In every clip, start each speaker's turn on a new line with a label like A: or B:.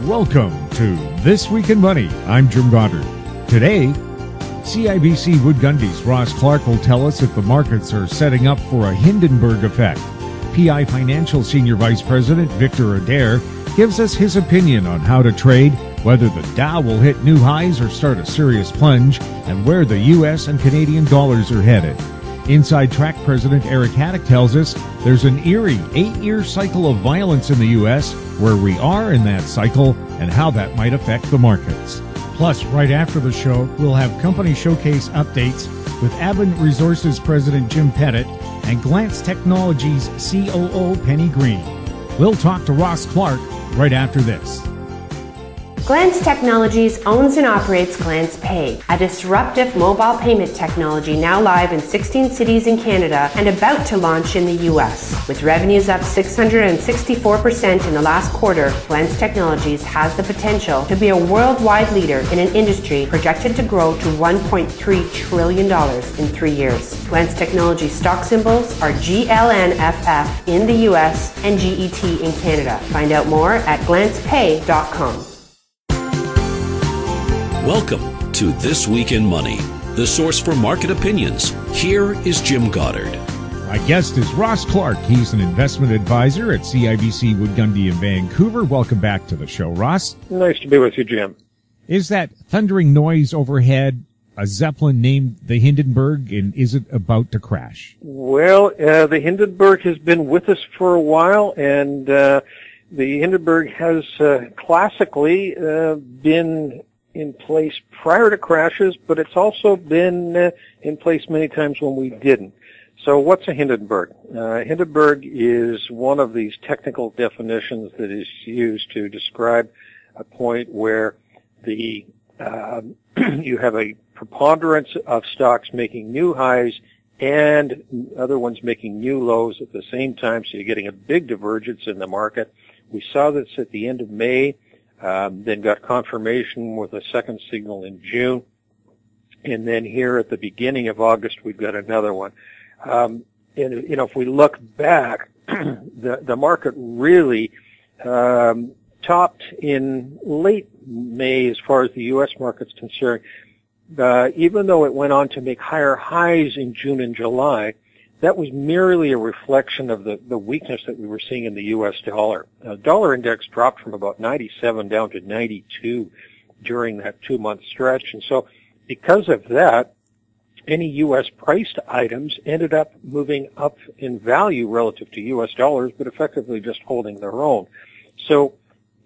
A: Welcome to This Week in Money. I'm Jim Goddard. Today, CIBC Wood Gundy's Ross Clark will tell us if the markets are setting up for a Hindenburg effect. PI Financial Senior Vice President Victor Adair gives us his opinion on how to trade, whether the Dow will hit new highs or start a serious plunge, and where the U.S. and Canadian dollars are headed. Inside Track President Eric Hadik tells us there's an eerie 8-year cycle of violence in the U.S., where we are in that cycle, and how that might affect the markets. Plus, right after the show, we'll have company showcase updates with Aven Resources President Jim Pettit and Glance Technologies COO Penny Green. We'll talk to Ross Clark right after this.
B: Glance Technologies owns and operates Glance Pay, a disruptive mobile payment technology now live in 16 cities in Canada and about to launch in the US. With revenues up 664% in the last quarter, Glance Technologies has the potential to be a worldwide leader in an industry projected to grow to $1.3 trillion in 3 years. Glance Technologies stock symbols are GLNFF in the US and GET in Canada. Find out more at glancepay.com.
C: Welcome to This Week in Money, the source for market opinions. Here is Jim Goddard.
A: My guest is Ross Clark. He's an investment advisor at CIBC Wood Gundy in Vancouver. Welcome back to the show, Ross.
D: Nice to be with you, Jim.
A: Is that thundering noise overhead a Zeppelin named the Hindenburg, and is it about to crash?
D: Well, the Hindenburg has been with us for a while, and the Hindenburg has classically been in place prior to crashes, but it's also been in place many times when we didn't. So what's a Hindenburg? Hindenburg is one of these technical definitions that is used to describe a point where the you have a preponderance of stocks making new highs and other ones making new lows at the same time, so you're getting a big divergence in the market. We saw this at the end of May. Then got confirmation with a second signal in June. And then here at the beginning of August, we've got another one. And, if we look back, the market really topped in late May as far as the U.S. market's concerned. Even though it went on to make higher highs in June and July, that was merely a reflection of the weakness that we were seeing in the U.S. dollar. Dollar index dropped from about 97 down to 92 during that 2-month stretch. And so because of that, any U.S. priced items ended up moving up in value relative to U.S. dollars, but effectively just holding their own. So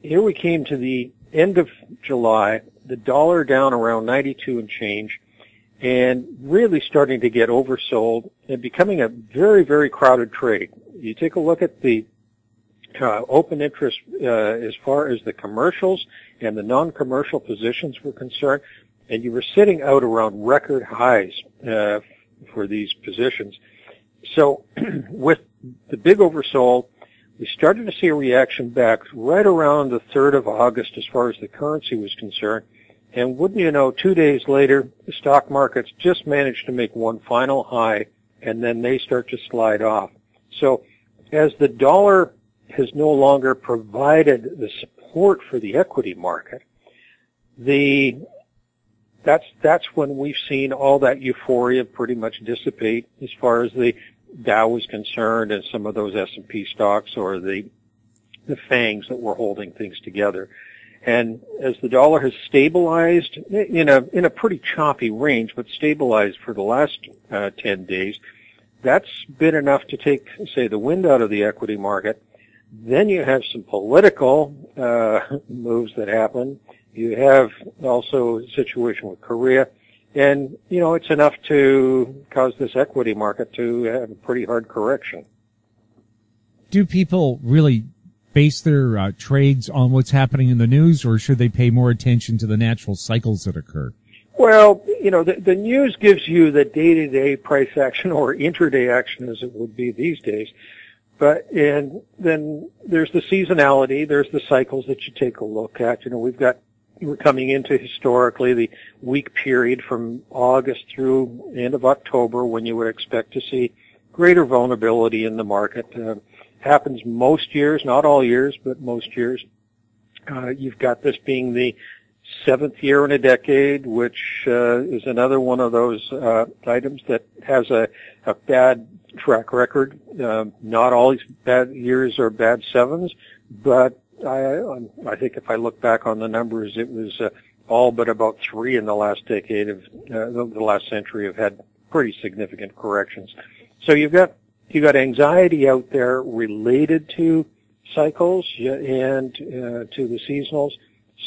D: here we came to the end of July, the dollar down around 92 and change, and really starting to get oversold and becoming a very, very crowded trade. You take a look at the open interest as far as the commercials and the non-commercial positions were concerned, and you were sitting out around record highs for these positions. So with the big oversold, we started to see a reaction back right around the 3rd of August as far as the currency was concerned. And wouldn't you know, 2 days later, the stock markets just managed to make one final high, and then they start to slide off. So as the dollar has no longer provided the support for the equity market, that's when we've seen all that euphoria pretty much dissipate as far as the Dow is concerned and some of those S&P stocks or the FANGs that were holding things together. And as the dollar has stabilized in a pretty choppy range, but stabilized for the last 10 days, that's been enough to take, say, the wind out of the equity market. Then you have some political moves that happen. You have also a situation with Korea. And, it's enough to cause this equity market to have a pretty hard correction.
A: Do people really base their trades on what's happening in the news, or should they pay more attention to the natural cycles that occur?
D: Well, the news gives you the day-to-day price action or intraday action as it would be these days. And then there's the seasonality, there's the cycles that you take a look at. We're coming into historically the week period from August through the end of October when you would expect to see greater vulnerability in the market. Happens most years, not all years, but most years. You've got this being the 7th year in a decade, which is another one of those items that has a bad track record. Not all these bad years are bad 7s, but I think if I look back on the numbers, it was all but about 3 in the last decade of the last century have had pretty significant corrections. So you've got anxiety out there related to cycles and to the seasonals.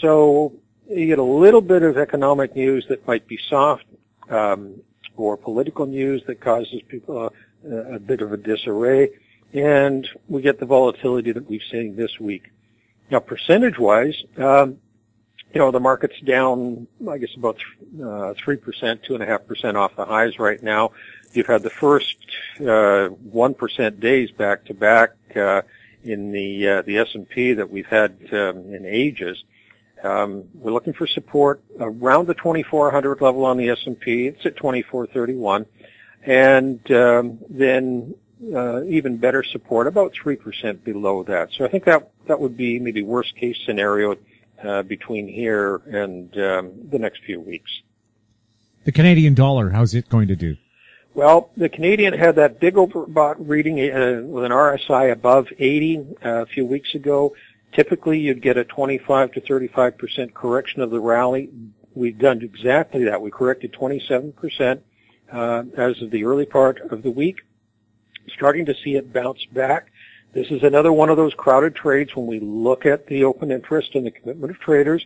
D: So you get a little bit of economic news that might be soft, or political news that causes people a bit of a disarray, and we get the volatility that we've seen this week. Now, percentage-wise, the market's down, I guess, about 3%, 2.5% off the highs right now. You've had the first 1% days back-to-back in the S&P that we've had in ages. We're looking for support around the 2,400 level on the S&P. It's at 2,431. And then even better support, about 3% below that. So I think that would be maybe worst-case scenario between here and the next few weeks.
A: The Canadian dollar, how's it going to do?
D: Well, the Canadian had that big overbought reading with an RSI above 80 a few weeks ago. Typically, you'd get a 25 to 35% correction of the rally. We've done exactly that. We corrected 27% as of the early part of the week. Starting to see it bounce back. This is another one of those crowded trades when we look at the open interest and the commitment of traders.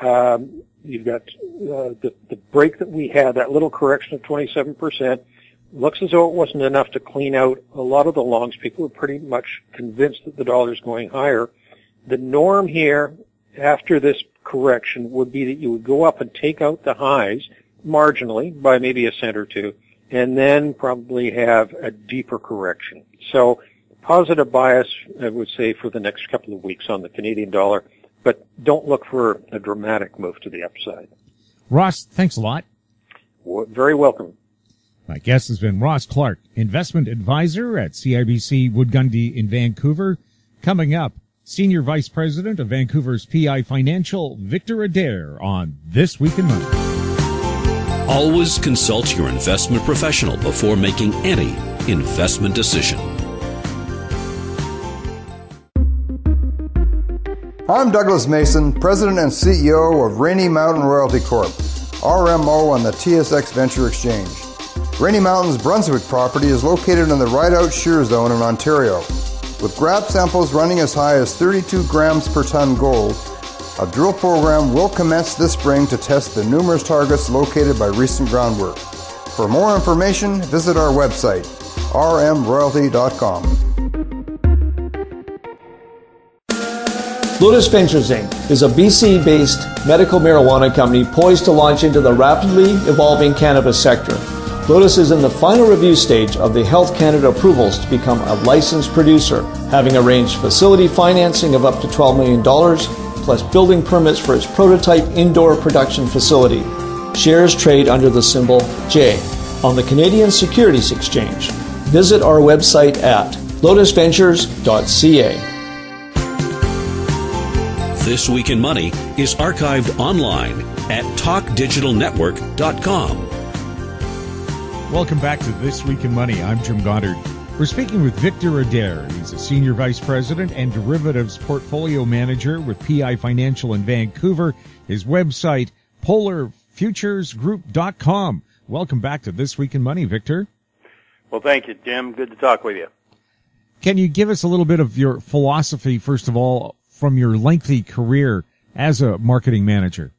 D: You've got the break that we had, that little correction of 27%. Looks as though it wasn't enough to clean out a lot of the longs. People are pretty much convinced that the dollar is going higher. The norm here after this correction would be that you would go up and take out the highs marginally by maybe a cent or two, and then probably have a deeper correction. So positive bias, I would say, for the next couple of weeks on the Canadian dollar, but don't look for a dramatic move to the upside.
A: Ross, thanks a lot.
D: Very welcome.
A: My guest has been Ross Clark, investment advisor at CIBC Wood Gundy in Vancouver. Coming up, Senior Vice President of Vancouver's PI Financial, Victor Adair, on This Week in Money.
C: Always consult your investment professional before making any investment decision.
E: I'm Douglas Mason, President and CEO of Rainy Mountain Royalty Corp., RMO on the TSX Venture Exchange. Rainy Mountain's Brunswick property is located in the Rideout Shear Zone in Ontario. With grab samples running as high as 32 grams per ton gold, a drill program will commence this spring to test the numerous targets located by recent groundwork. For more information, visit our website, rmroyalty.com.
F: Lotus Ventures Inc. is a BC-based medical marijuana company poised to launch into the rapidly evolving cannabis sector. Lotus is in the final review stage of the Health Canada approvals to become a licensed producer, having arranged facility financing of up to $12 million, plus building permits for its prototype indoor production facility. Shares trade under the symbol J on the Canadian Securities Exchange. Visit our website at lotusventures.ca.
C: This Week in Money is archived online at talkdigitalnetwork.com.
A: Welcome back to This Week in Money. I'm Jim Goddard. We're speaking with Victor Adair. He's a Senior Vice President and Derivatives Portfolio Manager with PI Financial in Vancouver. His website, polarfuturesgroup.com. Welcome back to This Week in Money, Victor.
G: Well, thank you, Jim. Good to talk with you.
A: Can you give us a little bit of your philosophy, first of all, from your lengthy career as a marketing manager?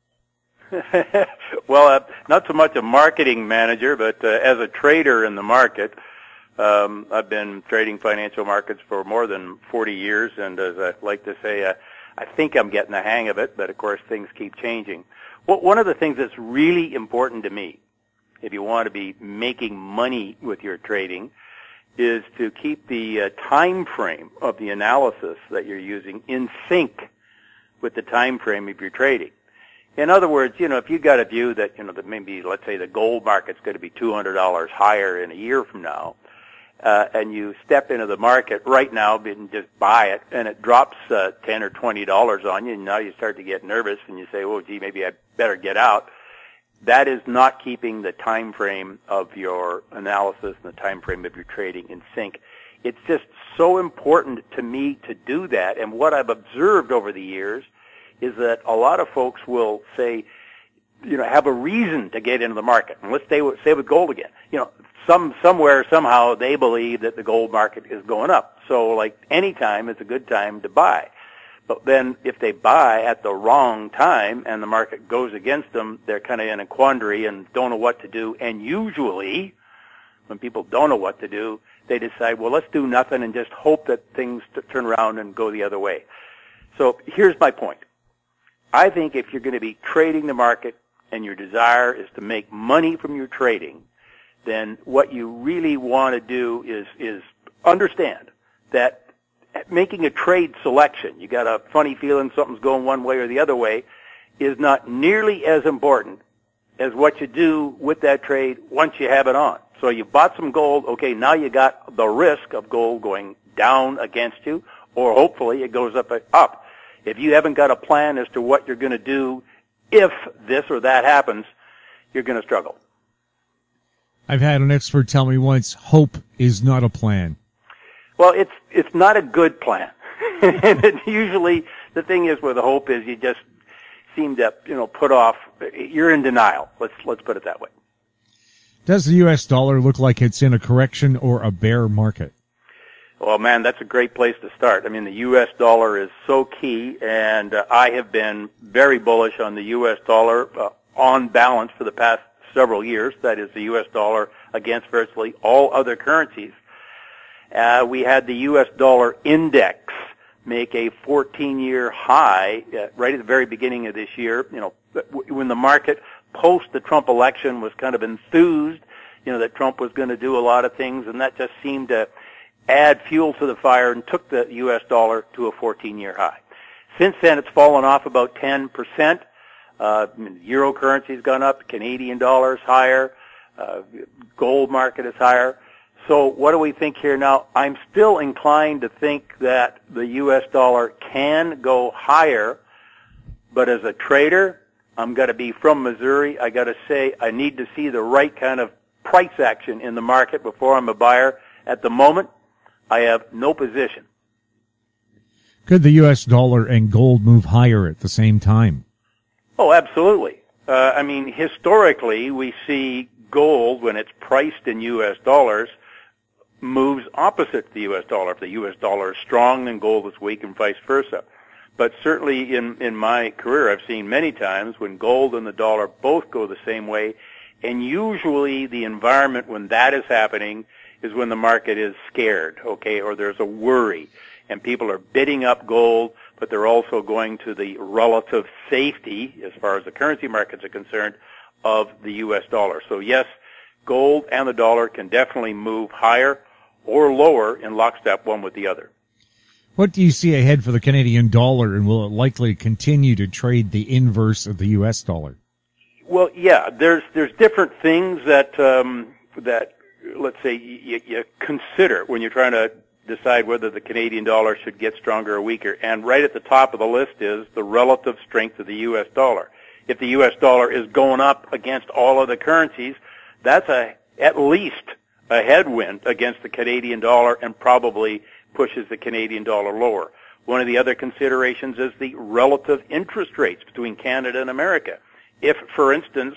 G: Well, not so much a marketing manager, but as a trader in the market. I've been trading financial markets for more than 40 years, and as I like to say, I think I'm getting the hang of it, but of course things keep changing. Well, one of the things that's really important to me, if you want to be making money with your trading, is to keep the time frame of the analysis that you're using in sync with the time frame of your trading. In other words, if you got a view that, that maybe, let's say, the gold market's going to be $200 higher in a year from now, and you step into the market right now and just buy it, and it drops $10 or $20 on you, and now you start to get nervous, and you say, oh, gee, maybe I better get out. That is not keeping the time frame of your analysis and the time frame of your trading in sync. It's just so important to me to do that, and what I've observed over the years is that a lot of folks will say, have a reason to get into the market. And let's stay with gold again. Somewhere, somehow, they believe that the gold market is going up. So, like, any time is a good time to buy. But then, if they buy at the wrong time and the market goes against them, they're kind of in a quandary and don't know what to do. And usually, when people don't know what to do, they decide, well, let's do nothing and just hope that things turn around and go the other way. So, here's my point. I think if you're going to be trading the market and your desire is to make money from your trading, then what you really want to do is understand that making a trade selection, you got a funny feeling something's going one way or the other way, is not nearly as important as what you do with that trade once you have it on. So you bought some gold, okay, now you got the risk of gold going down against you, or hopefully it goes up. If you haven't got a plan as to what you're going to do if this or that happens, you're going to struggle.
A: I've had an expert tell me once, hope is not a plan.
G: Well, it's not a good plan. And usually the thing is with hope is you just seem to, put off, you're in denial. Let's put it that way.
A: Does the U.S. dollar look like it's in a correction or a bear market?
G: Well, man, that's a great place to start. I mean, the U.S. dollar is so key, and I have been very bullish on the U.S. dollar on balance for the past several years. That is the U.S. dollar against virtually all other currencies. We had the U.S. dollar index make a 14-year high right at the very beginning of this year. When the market post the Trump election was kind of enthused, that Trump was going to do a lot of things, and that just seemed to add fuel to the fire and took the U.S. dollar to a 14-year high. Since then, it's fallen off about 10%. Euro currency's gone up, Canadian dollar's higher, gold market is higher. So what do we think here now? I'm still inclined to think that the U.S. dollar can go higher, but as a trader, I'm going to be from Missouri. I got to say I need to see the right kind of price action in the market before I'm a buyer. At the moment, I have no position.
A: Could the U.S. dollar and gold move higher at the same time?
G: Oh, absolutely. Historically, we see gold, when it's priced in U.S. dollars, moves opposite the U.S. dollar. If the U.S. dollar is strong, then gold is weak and vice versa. But certainly in my career, I've seen many times when gold and the dollar both go the same way, and usually the environment when that is happening is when the market is scared, okay, or there's a worry, and people are bidding up gold, but they're also going to the relative safety, as far as the currency markets are concerned, of the U.S. dollar. So yes, gold and the dollar can definitely move higher or lower in lockstep one with the other.
A: What do you see ahead for the Canadian dollar, and will it likely continue to trade the inverse of the U.S. dollar?
G: Well, yeah, there's different things that let's say you consider when you're trying to decide whether the Canadian dollar should get stronger or weaker. And right at the top of the list is the relative strength of the U.S. dollar. If the U.S. dollar is going up against all other currencies, that's at least a headwind against the Canadian dollar and probably pushes the Canadian dollar lower. One of the other considerations is the relative interest rates between Canada and America. If, for instance,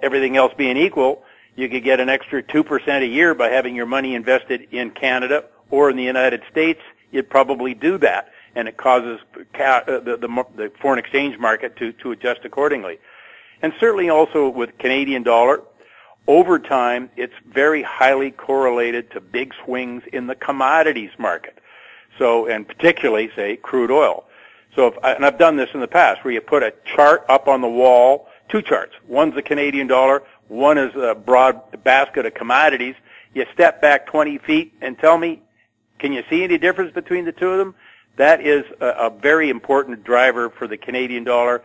G: everything else being equal, you could get an extra 2% a year by having your money invested in Canada or in the United States, you'd probably do that, and it causes the foreign exchange market to adjust accordingly. And certainly also with Canadian dollar, over time, it's very highly correlated to big swings in the commodities market. So, and particularly, say, crude oil. So, and I've done this in the past, where you put a chart up on the wall, two charts. One's the Canadian dollar, one is a broad basket of commodities. You step back 20 feet and tell me, can you see any difference between the two of them? That is a very important driver for the Canadian dollar.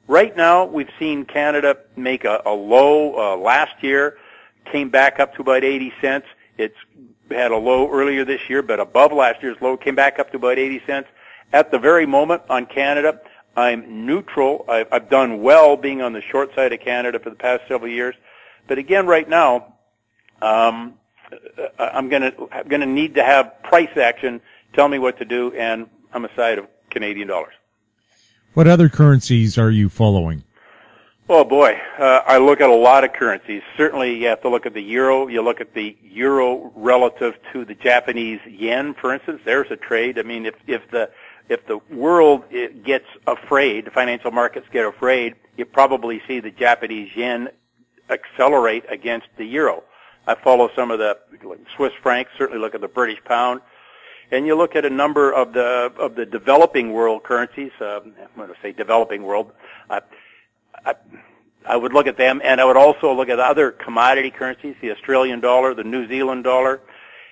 G: Right now, we've seen Canada make a low last year, came back up to about 80 cents. It's had a low earlier this year, but above last year's low, came back up to about 80 cents. At the very moment on Canada, I'm neutral. I've done well being on the short side of Canada for the past several years. But again, right now, I'm going to need to have price action tell me what to do, and I'm a side of Canadian dollars.
A: What other currencies are you following?
G: Oh boy, I look at a lot of currencies. Certainly you have to look at the euro. You look at the euro relative to the Japanese yen, for instance. There's a trade. I mean, if the world gets afraid, the financial markets get afraid, you probably see the Japanese yen accelerate against the euro. I follow some of the Swiss francs, certainly look at the British pound. And you look at a number of the developing world currencies. I'm going to say developing world. I would look at them, and I would also look at other commodity currencies, the Australian dollar, the New Zealand dollar,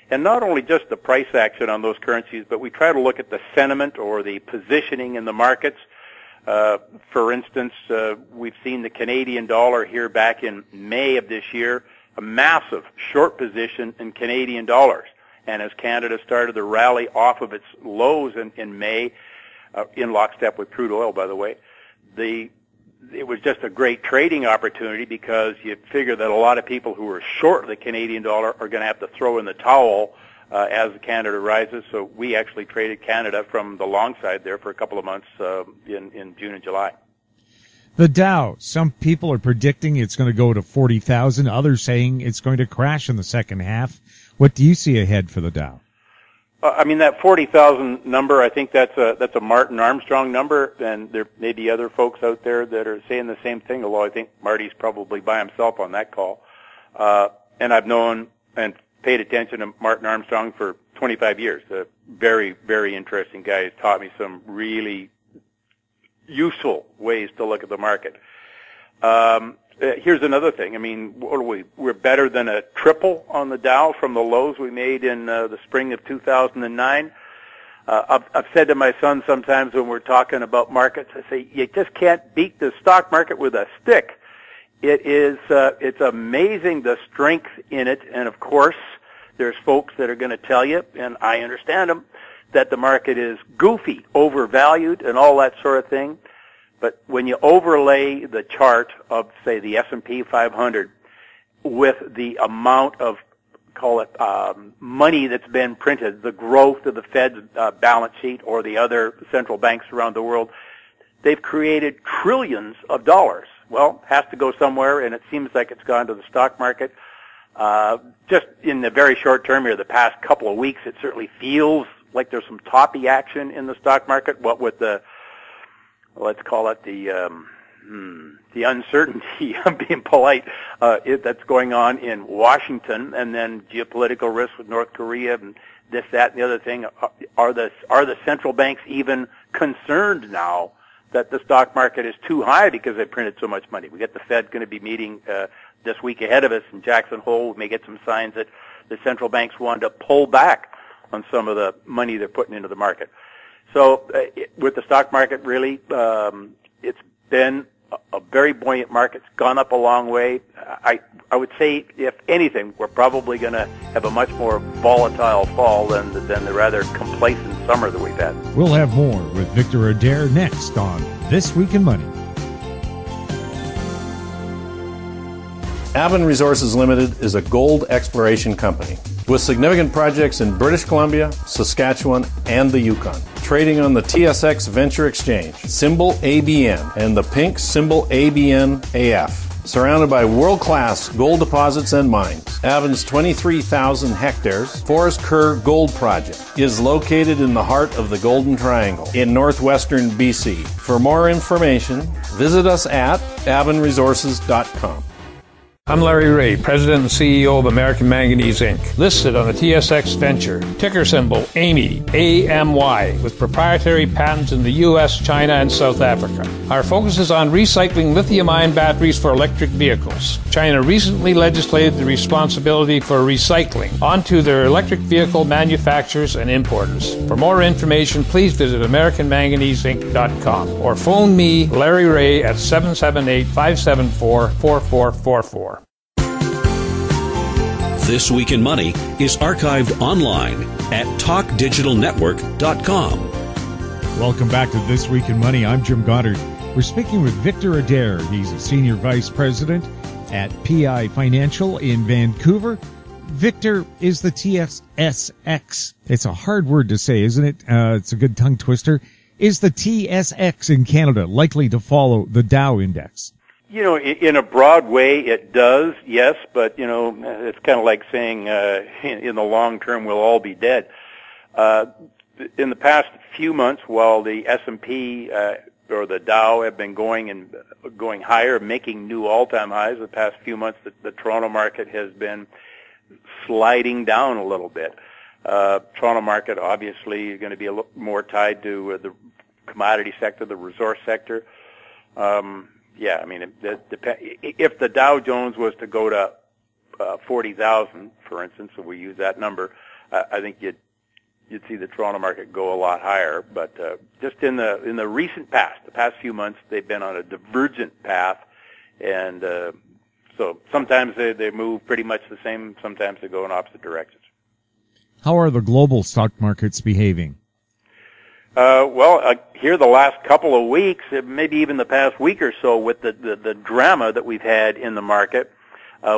G: and not only just the price action on those currencies, but we try to look at the sentiment or the positioning in the markets. For instance, we've seen the Canadian dollar here back in May of this year, a massive short position in Canadian dollars. And as Canada started to rally off of its lows in May, in lockstep with crude oil, by the way, it was just a great trading opportunity because you figure that a lot of people who are short the Canadian dollar are going to have to throw in the towel as Canada rises. So we actually traded Canada from the long side there for a couple of months in June and July.
A: The Dow, some people are predicting it's going to go to 40,000. Others saying it's going to crash in the second half. What do you see ahead for the Dow?
G: I mean, that 40,000 number, I think that's a Martin Armstrong number, and there may be other folks out there that are saying the same thing, although I think Marty's probably by himself on that call. And I've known and paid attention to Martin Armstrong for 25 years. A very, very interesting guy. He's taught me some really useful ways to look at the market. Here's another thing. I mean, what are we? We're better than a triple on the Dow from the lows we made in the spring of 2009. I've said to my son sometimes when we're talking about markets, I say, you just can't beat the stock market with a stick. It's amazing the strength in it, and of course, there's folks that are going to tell you, and I understand them, that the market is goofy, overvalued, and all that sort of thing. But when you overlay the chart of, say, the S&P 500 with the amount of, call it, money that's been printed, the growth of the Fed's balance sheet or the other central banks around the world, they've created trillions of dollars. Well, has to go somewhere, and it seems like it's gone to the stock market. Just in the very short term here, the past couple of weeks, it certainly feels like there's some toppy action in the stock market, what with the, let's call it the uncertainty, I'm being polite, that's going on in Washington, and then geopolitical risk with North Korea and this, that, and the other thing. Are the central banks even concerned now that the stock market is too high because they printed so much money? We get the Fed going to be meeting this week ahead of us in Jackson Hole. We may get some signs that the central banks want to pull back on some of the money they're putting into the market. So with the stock market, really, it's been a very buoyant market. It's gone up a long way. I would say, if anything, we're probably going to have a much more volatile fall than the rather complacent summer that we've had.
A: We'll have more with Victor Adair next on This Week in Money.
H: Aven Resources Limited is a gold exploration company with significant projects in British Columbia, Saskatchewan, and the Yukon. Trading on the TSX Venture Exchange, symbol ABN, and the pink symbol ABN AF. Surrounded by world-class gold deposits and mines, Aven's 23,000 hectares Forrest Kerr Gold Project is located in the heart of the Golden Triangle in northwestern BC. For more information, visit us at avenresources.com.
I: I'm Larry Ray, President and CEO of American Manganese, Inc., listed on the TSX Venture, ticker symbol AMY, A-M-Y, with proprietary patents in the U.S., China, and South Africa. Our focus is on recycling lithium-ion batteries for electric vehicles. China recently legislated the responsibility for recycling onto their electric vehicle manufacturers and importers. For more information, please visit AmericanManganeseInc.com or phone me, Larry Ray, at 778-574-4444.
C: This Week in Money is archived online at talkdigitalnetwork.com.
A: Welcome back to This Week in Money. I'm Jim Goddard. We're speaking with Victor Adair. He's a Senior Vice President at PI Financial in Vancouver. Victor, is the TSX, it's a hard word to say, isn't it? It's a good tongue twister. Is the TSX in Canada likely to follow the Dow Index?
G: You know, in a broad way, it does, yes, but, you know, it's kind of like saying in the long term we'll all be dead. In the past few months, while the S&P or the Dow have been going higher, making new all-time highs, the past few months the Toronto market has been sliding down a little bit. Toronto market obviously is going to be a little more tied to the commodity sector, the resource sector. Yeah, I mean, if the Dow Jones was to go to 40,000, for instance, if we use that number, I think you'd see the Toronto market go a lot higher. But just in the recent past, the past few months, they've been on a divergent path, and so sometimes they move pretty much the same, sometimes they go in opposite directions.
A: How are the global stock markets behaving?
G: Here the last couple of weeks, maybe even the past week or so, with the drama that we've had in the market,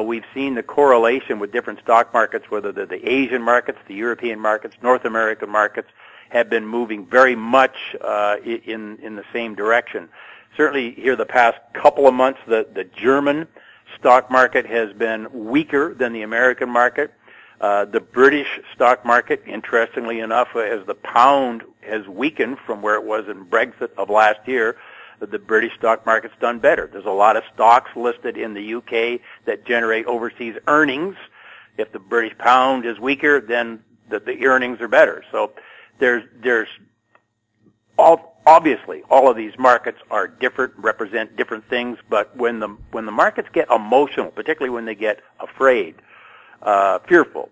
G: we've seen the correlation with different stock markets, whether they're the Asian markets, the European markets, North American markets, have been moving very much in the same direction. Certainly here the past couple of months, the German stock market has been weaker than the American market. The British stock market, interestingly enough, as the pound has weakened from where it was in Brexit of last year, the British stock market's done better. There's a lot of stocks listed in the UK that generate overseas earnings. If the British pound is weaker, then the earnings are better. So there's obviously all of these markets are different, represent different things, but when the markets get emotional, particularly when they get afraid, fearful,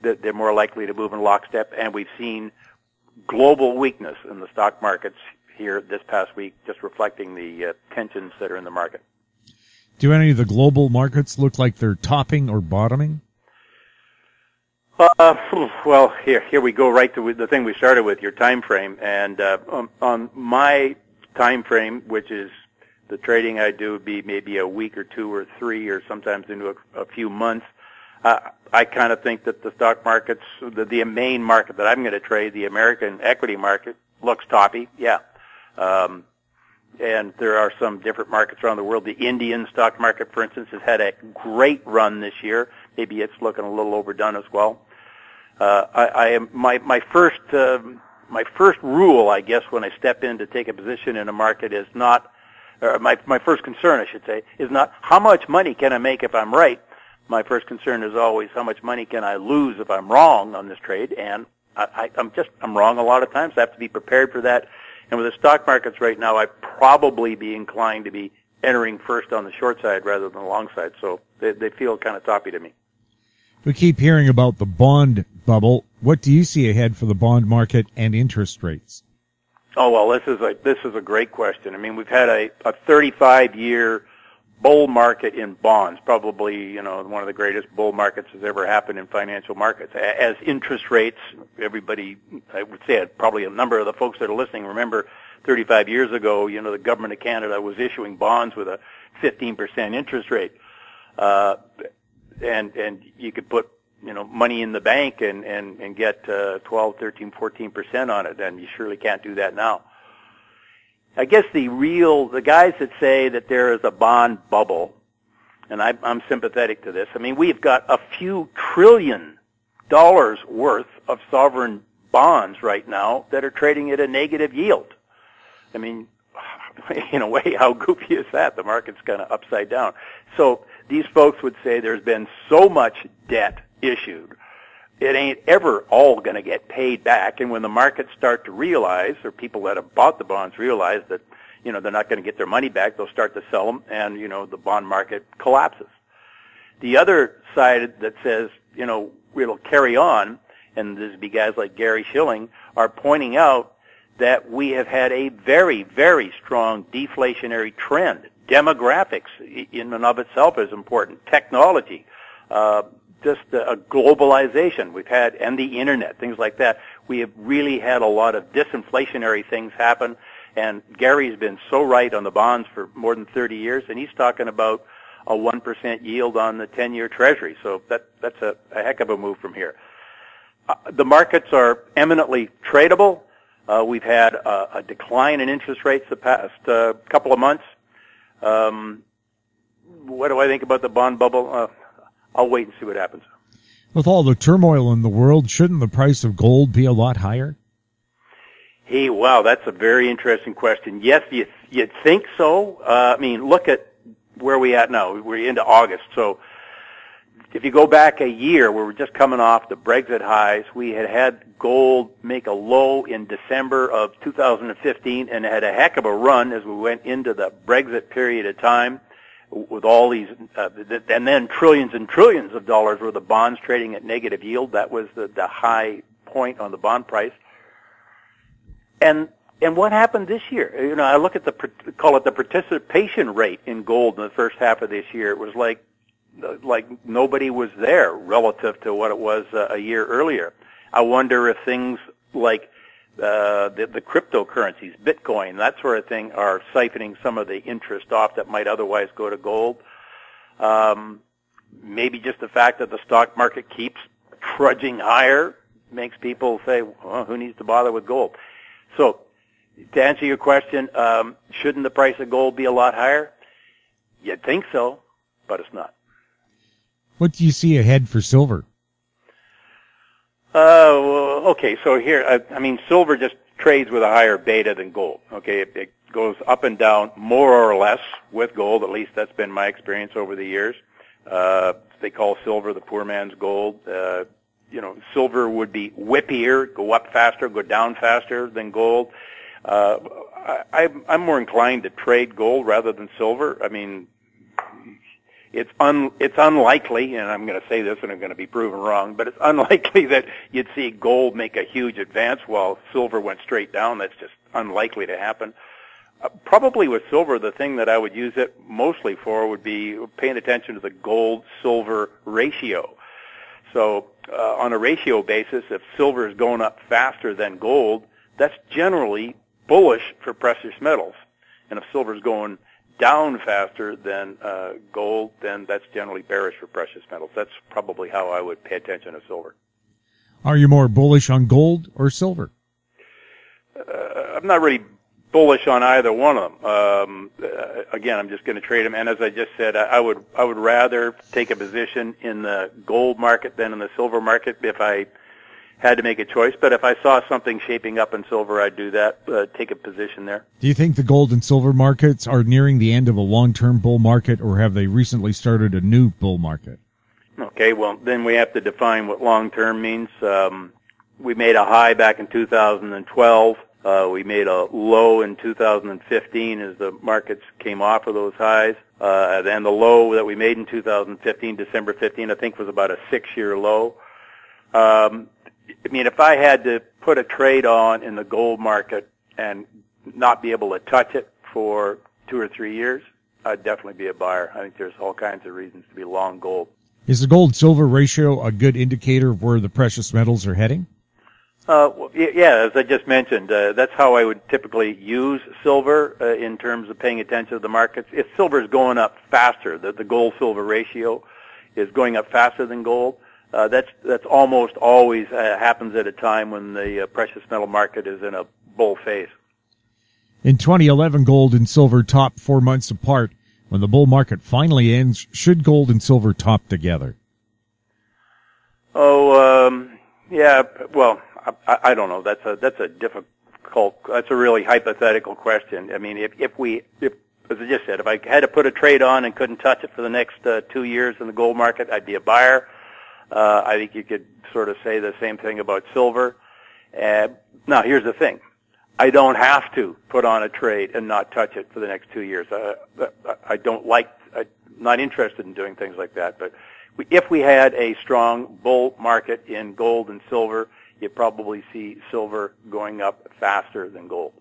G: they're more likely to move in lockstep, and we've seen global weakness in the stock markets here this past week, just reflecting the tensions that are in the market.
A: Do any of the global markets look like they're topping or bottoming?
G: Well, here we go right to the thing we started with, your time frame, and on my time frame, which is the trading I do, would be maybe a week or two or three, or sometimes into a few months. I kind of think that the stock markets, the main market that I'm going to trade, the American equity market, looks toppy, yeah. And there are some different markets around the world. The Indian stock market, for instance, has had a great run this year. Maybe it's looking a little overdone as well. My first rule, I guess, when I step in to take a position in a market is not, or my first concern, I should say, is not how much money can I make if I'm right. My first concern is always how much money can I lose if I'm wrong on this trade, and I'm wrong a lot of times. I have to be prepared for that. And with the stock markets right now, I'd probably be inclined to be entering first on the short side rather than the long side. So they feel kind of toppy to me.
A: We keep hearing about the bond bubble. What do you see ahead for the bond market and interest rates?
G: Oh, well, this is a great question. I mean, we've had a 35-year bull market in bonds, probably, you know, one of the greatest bull markets that's ever happened in financial markets. As interest rates, everybody, I would say probably a number of the folks that are listening remember 35 years ago, you know, the government of Canada was issuing bonds with a 15% interest rate. And you could put, you know, money in the bank and get 12, 13, 14% on it, and you surely can't do that now. I guess the guys that say that there is a bond bubble, and I'm sympathetic to this. I mean, we've got a few $trillion worth of sovereign bonds right now that are trading at a negative yield. I mean, in a way, how goofy is that? The market's kind of upside down. So these folks would say there's been so much debt issued, it ain't ever all going to get paid back. And when the markets start to realize, or people that have bought the bonds realize that, you know, they're not going to get their money back, they'll start to sell them, and, you know, the bond market collapses. The other side that says, you know, it'll carry on, and there's be guys like Gary Schilling, are pointing out that we have had a very, very strong deflationary trend. Demographics in and of itself is important. Technology. just a globalization we've had, and the internet, things like that. We have really had a lot of disinflationary things happen, and Gary's been so right on the bonds for more than 30 years, and he's talking about a 1% yield on the 10-year Treasury. So that's a heck of a move from here. The markets are eminently tradable. We've had a decline in interest rates the past couple of months. What do I think about the bond bubble? I'll wait and see what happens.
A: With all the turmoil in the world, shouldn't the price of gold be a lot higher?
G: Hey, wow, that's a very interesting question. Yes, you'd think so. I mean, look at where we at now. We're into August. So if you go back a year, we were just coming off the Brexit highs. We had gold make a low in December of 2015 and had a heck of a run as we went into the Brexit period of time with all these, and then trillions and trillions of dollars worth of bonds trading at negative yield. That was the high point on the bond price. And what happened this year? You know, I look at call it the participation rate in gold in the first half of this year. It was like nobody was there relative to what it was a year earlier. I wonder if things like the cryptocurrencies, Bitcoin, that sort of thing, are siphoning some of the interest off that might otherwise go to gold. Maybe just the fact that the stock market keeps trudging higher makes people say, well, who needs to bother with gold? So, to answer your question, shouldn't the price of gold be a lot higher? You'd think so, but it's not.
A: What do you see ahead for silver?
G: Okay, so here, I mean, silver just trades with a higher beta than gold. Okay, it goes up and down more or less with gold. At least that's been my experience over the years. They call silver the poor man's gold. You know, silver would be whippier, go up faster, go down faster than gold. I'm more inclined to trade gold rather than silver. I mean, it's unlikely, and I'm going to say this and I'm going to be proven wrong, but it's unlikely that you'd see gold make a huge advance while silver went straight down. That's just unlikely to happen. Probably with silver, the thing that I would use it mostly for would be paying attention to the gold-silver ratio. So on a ratio basis, if silver is going up faster than gold, that's generally bullish for precious metals. And if silver is going down faster than gold, then that's generally bearish for precious metals. That's probably how I would pay attention to silver.
A: Are you more bullish on gold or silver?
G: I'm not really bullish on either one of them. Again, I'm just going to trade them. And as I just said, I would rather take a position in the gold market than in the silver market if I had to make a choice. But if I saw something shaping up in silver, I'd do that, take a position there.
A: Do you think the gold and silver markets are nearing the end of a long-term bull market, or have they recently started a new bull market?
G: Okay, well, then we have to define what long-term means. We made a high back in 2012. We made a low in 2015 as the markets came off of those highs. Then the low that we made in 2015, December 15, I think was about a 6-year low. I mean, if I had to put a trade on in the gold market and not be able to touch it for 2 or 3 years, I'd definitely be a buyer. I think there's all kinds of reasons to be long gold.
A: Is the gold-silver ratio a good indicator of where the precious metals are heading?
G: Yeah, as I just mentioned, that's how I would typically use silver in terms of paying attention to the markets. If silver is going up faster, the gold-silver ratio is going up faster than gold, that's almost always happens at a time when the precious metal market is in a bull phase.
A: In 2011, gold and silver topped 4 months apart. When the bull market finally ends, should gold and silver top together?
G: Yeah, well, I don't know. That's a difficult, that's a really hypothetical question. I mean, if as I just said, if I had to put a trade on and couldn't touch it for the next 2 years in the gold market, I'd be a buyer. I think you could sort of say the same thing about silver. Now, here's the thing. I don't have to put on a trade and not touch it for the next 2 years. I'm not interested in doing things like that. But if we had a strong bull market in gold and silver, you'd probably see silver going up faster than gold.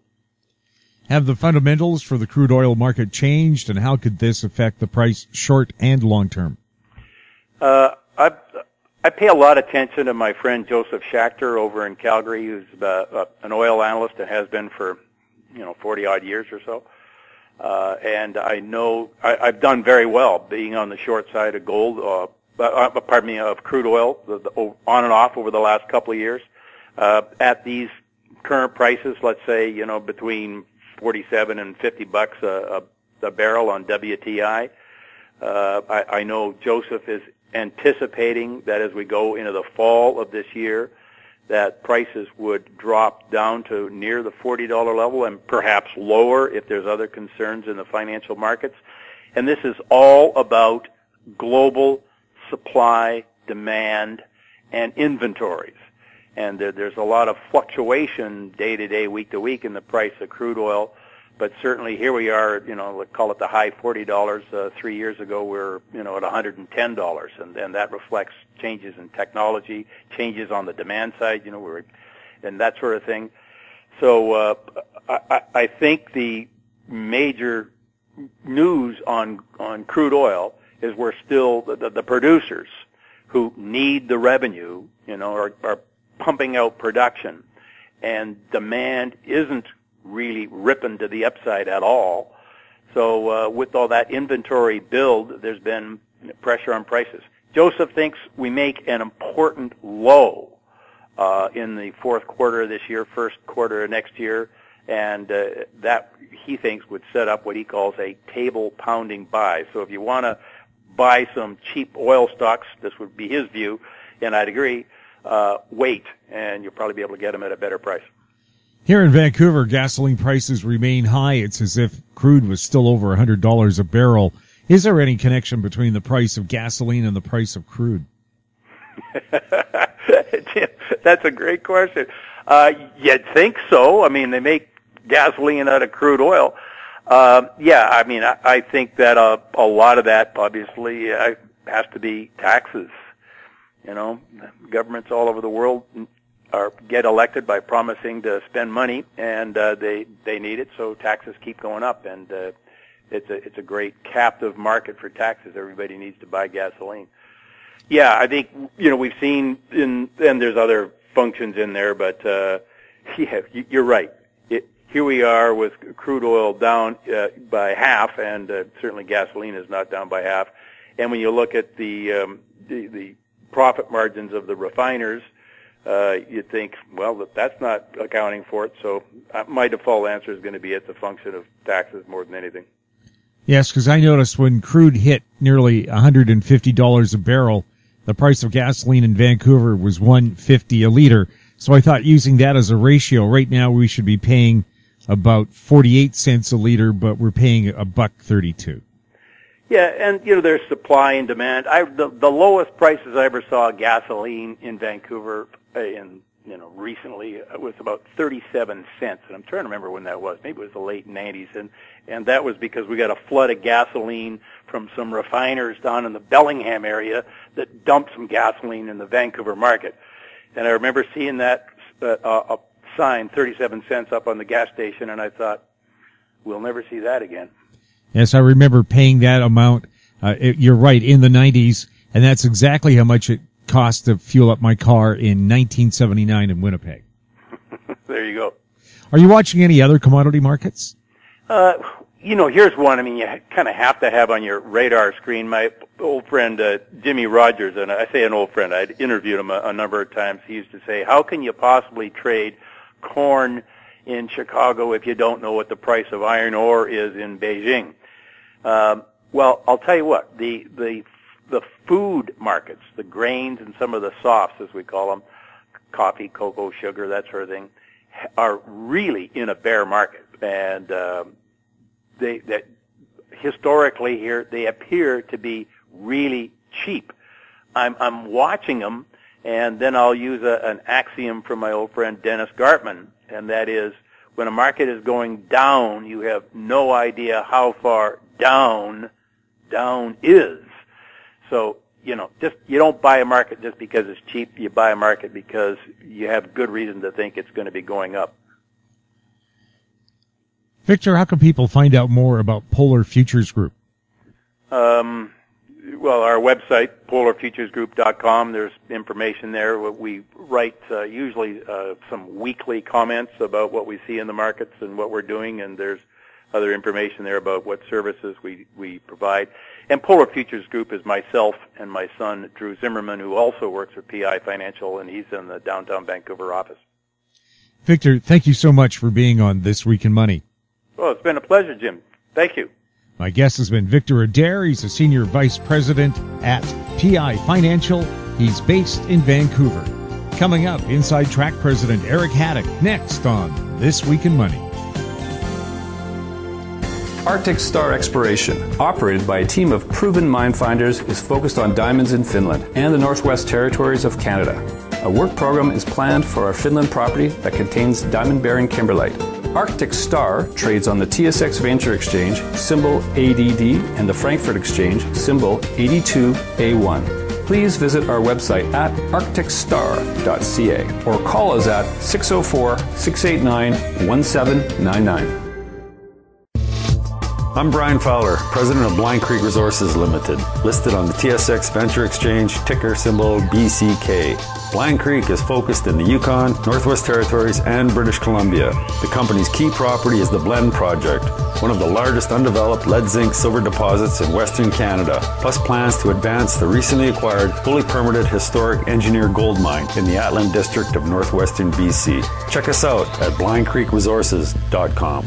A: Have the fundamentals for the crude oil market changed, and how could this affect the price short and long term?
G: I pay a lot of attention to my friend Joseph Schachter over in Calgary, who's an oil analyst and has been for 40 odd years or so. And I know I've done very well being on the short side of gold, of crude oil, on and off over the last couple of years. At these current prices, let's say, between 47 and $50 a barrel on WTI. I know Joseph is anticipating that as we go into the fall of this year, that prices would drop down to near the $40 level and perhaps lower if there's other concerns in the financial markets. And this is all about global supply, demand, and inventories. And there's a lot of fluctuation day to day, week to week in the price of crude oil. But certainly here we are, let's call it the high $40. 3 years ago we were, at $110. And that reflects changes in technology, changes on the demand side, and that sort of thing. So I think the major news on crude oil is we're still, the producers who need the revenue, are pumping out production. And demand isn't really ripping to the upside at all. So with all that inventory build, there's been pressure on prices. Joseph thinks we make an important low in the fourth quarter of this year, first quarter of next year, and that he thinks would set up what he calls a table-pounding buy. So if you want to buy some cheap oil stocks, this would be his view, and I'd agree, wait, and you'll probably be able to get them at a better price.
A: Here in Vancouver, gasoline prices remain high. It's as if crude was still over $100 a barrel. Is there any connection between the price of gasoline and the price of crude?
G: That's a great question. You'd think so. I mean, they make gasoline out of crude oil. I think that a lot of that obviously has to be taxes. Governments all over the world get elected by promising to spend money, and they need it, so taxes keep going up, and it's a great captive market for taxes. Everybody needs to buy gasoline. Yeah, I think we've seen and there's other functions in there, but you're right. Here we are with crude oil down by half, and certainly gasoline is not down by half. And when you look at the profit margins of the refiners, you'd think, well, that's not accounting for it. So my default answer is going to be it's a function of taxes more than anything.
A: Yes, because I noticed when crude hit nearly $150 a barrel, the price of gasoline in Vancouver was $1.50 a liter. So I thought using that as a ratio, right now we should be paying about 48 cents a liter, but we're paying $1.32.
G: Yeah, and there's supply and demand. The lowest prices I ever saw gasoline in Vancouver recently was about 37 cents, and I'm trying to remember when that was. Maybe it was the late 90s, and that was because we got a flood of gasoline from some refiners down in the Bellingham area that dumped some gasoline in the Vancouver market. And I remember seeing that sign, 37 cents, up on the gas station, and I thought, we'll never see that again.
A: Yes, I remember paying that amount. You're right, in the 90s, and that's exactly how much it cost to fuel up my car in 1979 in Winnipeg.
G: There you go.
A: Are you watching any other commodity markets?
G: Here's one. I mean, you kind of have to have on your radar screen. My old friend Jimmy Rogers, and I say an old friend, I'd interviewed him a number of times. He used to say, how can you possibly trade corn in Chicago if you don't know what the price of iron ore is in Beijing? Well, I'll tell you what, the food markets, the grains and some of the softs, as we call them, coffee, cocoa, sugar, that sort of thing, are really in a bear market. And that historically here, they appear to be really cheap. I'm watching them, and then I'll use an axiom from my old friend Dennis Gartman, and that is, when a market is going down, you have no idea how far down is. So, you don't buy a market just because it's cheap. You buy a market because you have good reason to think it's going to be going up. Victor,
A: how can people find out more about Polar Futures Group?
G: Well, Well, our website, polarfuturesgroup.com, there's information there. We write usually some weekly comments about what we see in the markets and what we're doing, and there's other information there about what services we provide. And Polar Futures Group is myself and my son, Drew Zimmerman, who also works for PI Financial, and he's in the downtown Vancouver office.
A: Victor, thank you so much for being on This Week in Money.
G: Well, it's been a pleasure, Jim. Thank you.
A: My guest has been Victor Adair. He's a senior vice president at PI Financial. He's based in Vancouver. Coming up, Inside Track President Eric Hadik next on This Week in Money.
J: Arctic Star Exploration, operated by a team of proven mine finders, is focused on diamonds in Finland and the Northwest Territories of Canada. A work program is planned for our Finland property that contains diamond-bearing kimberlite. Arctic Star trades on the TSX Venture Exchange, symbol ADD, and the Frankfurt Exchange, symbol 82A1. Please visit our website at arcticstar.ca or call us at 604-689-1799.
K: I'm Brian Fowler, president of Blind Creek Resources Limited, listed on the TSX Venture Exchange, ticker symbol BCK. Blind Creek is focused in the Yukon, Northwest Territories, and British Columbia. The company's key property is the Blend Project, one of the largest undeveloped lead zinc silver deposits in Western Canada, plus plans to advance the recently acquired, fully permitted historic Engineer Gold Mine in the Atlan District of Northwestern BC. Check us out at blindcreekresources.com.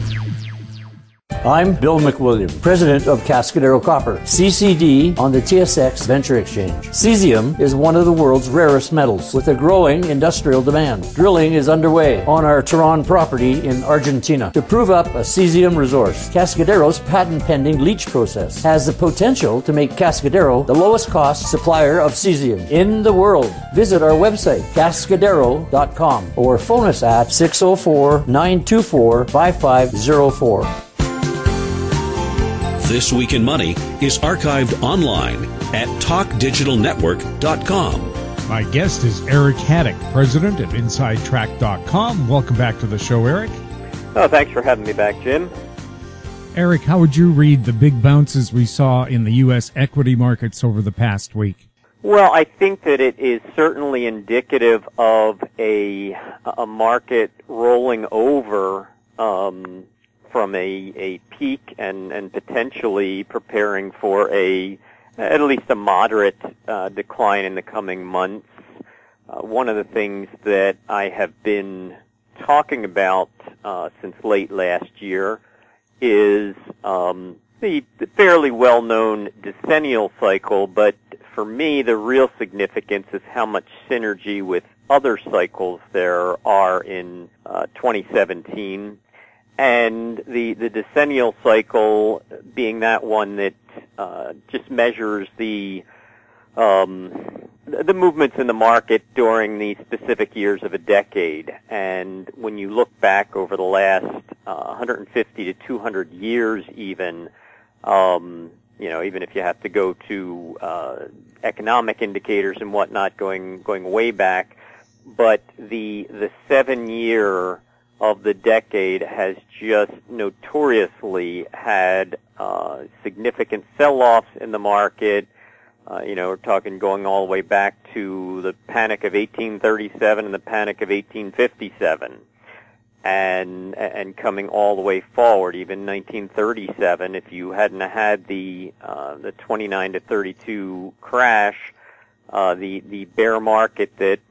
L: I'm Bill McWilliam, president of Cascadero Copper, CCD on the TSX Venture Exchange. Cesium is one of the world's rarest metals with a growing industrial demand. Drilling is underway on our Tehran property in Argentina to prove up a cesium resource. Cascadero's patent-pending leach process has the potential to make Cascadero the lowest cost supplier of cesium in the world. Visit our website, cascadero.com, or phone us at 604-924-5504.
C: This Week in Money is archived online at talkdigitalnetwork.com.
A: My guest is Eric Hadik, president of InsideTrack.com. Welcome back to the show, Eric.
M: Oh, thanks for having me back, Jim.
A: Eric, how would you read the big bounces we saw in the U.S. equity markets over the past week?
M: Well, I think that it is certainly indicative of a market rolling over from a peak and potentially preparing for at least a moderate decline in the coming months. One of the things that I have been talking about since late last year is the fairly well-known decennial cycle, but for me the real significance is how much synergy with other cycles there are in 2017. And the decennial cycle being that one that just measures the movements in the market during the specific years of a decade. And when you look back over the last 150 to 200 years even, even if you have to go to economic indicators and whatnot going way back, but the 7-year of the decade has just notoriously had significant sell-offs in the market. We're talking going all the way back to the Panic of 1837 and the Panic of 1857, and coming all the way forward. Even 1937, if you hadn't had the 29 to 32 crash, the bear market that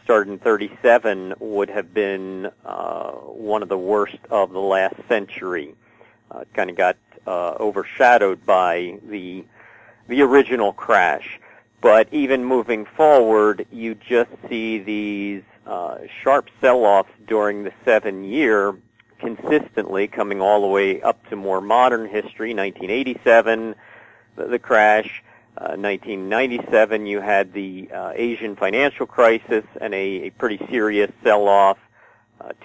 M: started in 37 would have been one of the worst of the last century. It kind of got overshadowed by the original crash. But even moving forward, you just see these sharp sell-offs during the 7-year consistently coming all the way up to more modern history. 1987, the crash. 1997, you had the Asian financial crisis and a pretty serious sell-off.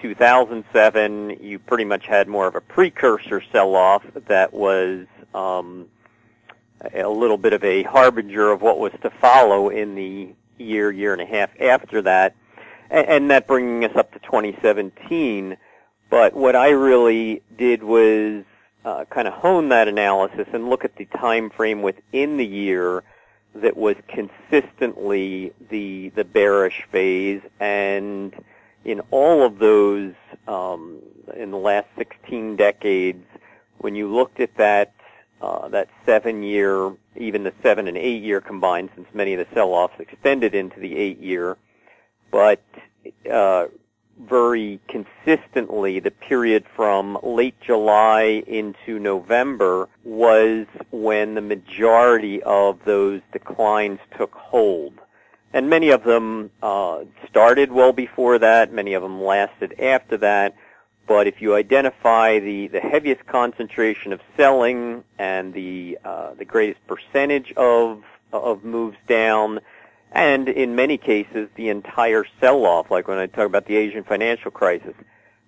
M: 2007, you pretty much had more of a precursor sell-off that was a little bit of a harbinger of what was to follow in the year and a half after that, and that bringing us up to 2017. But what I really did was kind of hone that analysis and look at the time frame within the year that was consistently the bearish phase, and in all of those, in the last 16 decades, when you looked at that 7-year, even the 7 and 8 year combined, since many of the sell-offs extended into the 8 year, but very consistently, the period from late July into November was when the majority of those declines took hold. And many of them started well before that, many of them lasted after that, but if you identify the heaviest concentration of selling and the greatest percentage of moves down, and in many cases, the entire sell-off, like when I talk about the Asian financial crisis,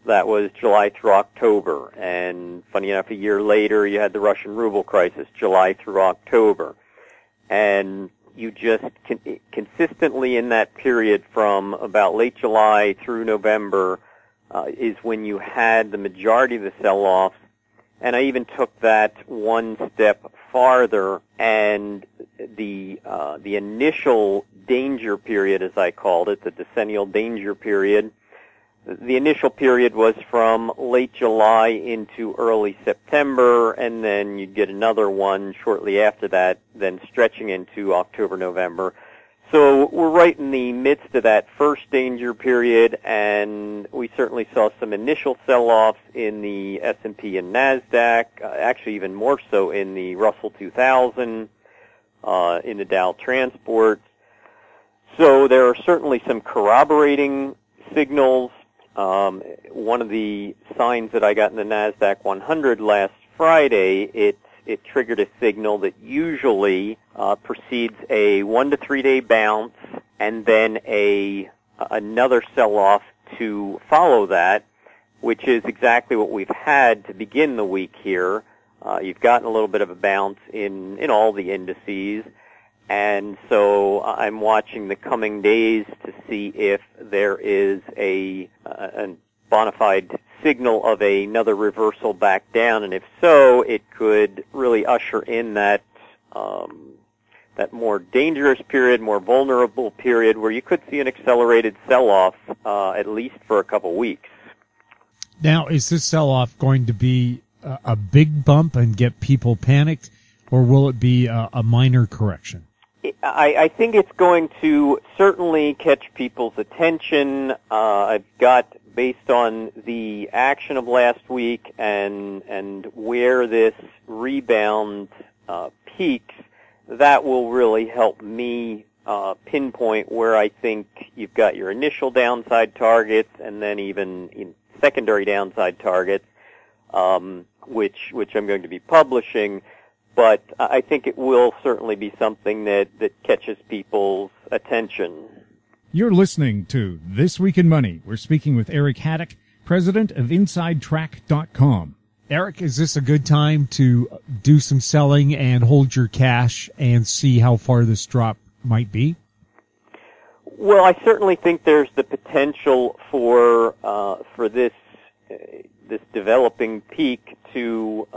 M: that was July through October. And funny enough, a year later, you had the Russian ruble crisis, July through October. And you just consistently in that period from about late July through November is when you had the majority of the sell-offs. And I even took that one step farther, and the initial danger period, as I called it, the decennial danger period, the initial period was from late July into early September, and then you'd get another one shortly after that, then stretching into October, November. So we're right in the midst of that first danger period, and we certainly saw some initial sell-offs in the S&P and NASDAQ, actually even more so in the Russell 2000, in the Dow Transports. So there are certainly some corroborating signals. One of the signs that I got in the NASDAQ 100 last Friday, it triggered a signal that usually precedes a 1 to 3 day bounce and then another sell-off to follow that, which is exactly what we've had to begin the week here. You've gotten a little bit of a bounce in all the indices, and so I'm watching the coming days to see if there is a bona fide signal of another reversal back down, and if so, it could really usher in that more dangerous period, more vulnerable period, where you could see an accelerated sell-off at least for a couple weeks.
A: Now, is this sell-off going to be a big bump and get people panicked, or will it be a minor correction?
M: I think it's going to certainly catch people's attention. I've got, based on the action of last week and where this rebound peaks, that will really help me pinpoint where I think you've got your initial downside targets and then even secondary downside targets, which I'm going to be publishing. But I think it will certainly be something that catches people's attention.
A: You're listening to This Week in Money. We're speaking with Eric Hadik, president of InsideTrack.com. Eric, is this a good time to do some selling and hold your cash and see how far this drop might be?
M: Well, I certainly think there's the potential for this developing peak to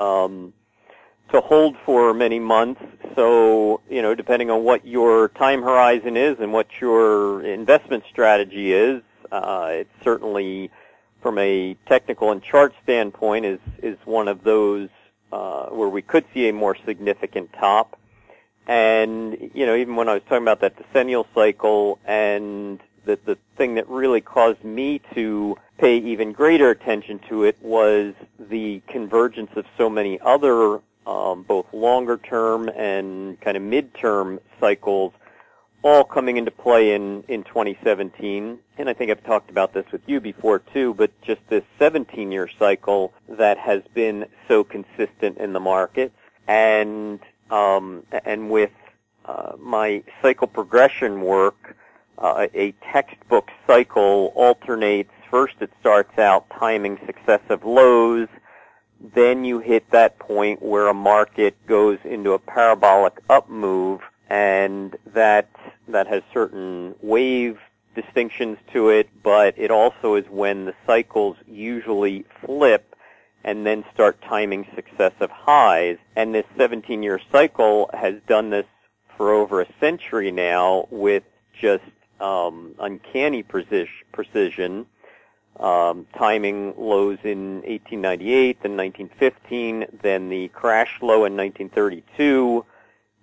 M: hold for many months. So, depending on what your time horizon is and what your investment strategy is, it's certainly, from a technical and chart standpoint, is one of those where we could see a more significant top. And, even when I was talking about that decennial cycle, and the thing that really caused me to pay even greater attention to it was the convergence of so many other both longer-term and kind of mid-term cycles all coming into play in 2017. And I think I've talked about this with you before, too, but just this 17-year cycle that has been so consistent in the markets. And with my cycle progression work, a textbook cycle alternates. First, it starts out timing successive lows. Then you hit that point where a market goes into a parabolic up move, and that has certain wave distinctions to it, but it also is when the cycles usually flip and then start timing successive highs. And this 17-year cycle has done this for over a century now with just uncanny precision, timing lows in 1898, then 1915, then the crash low in 1932,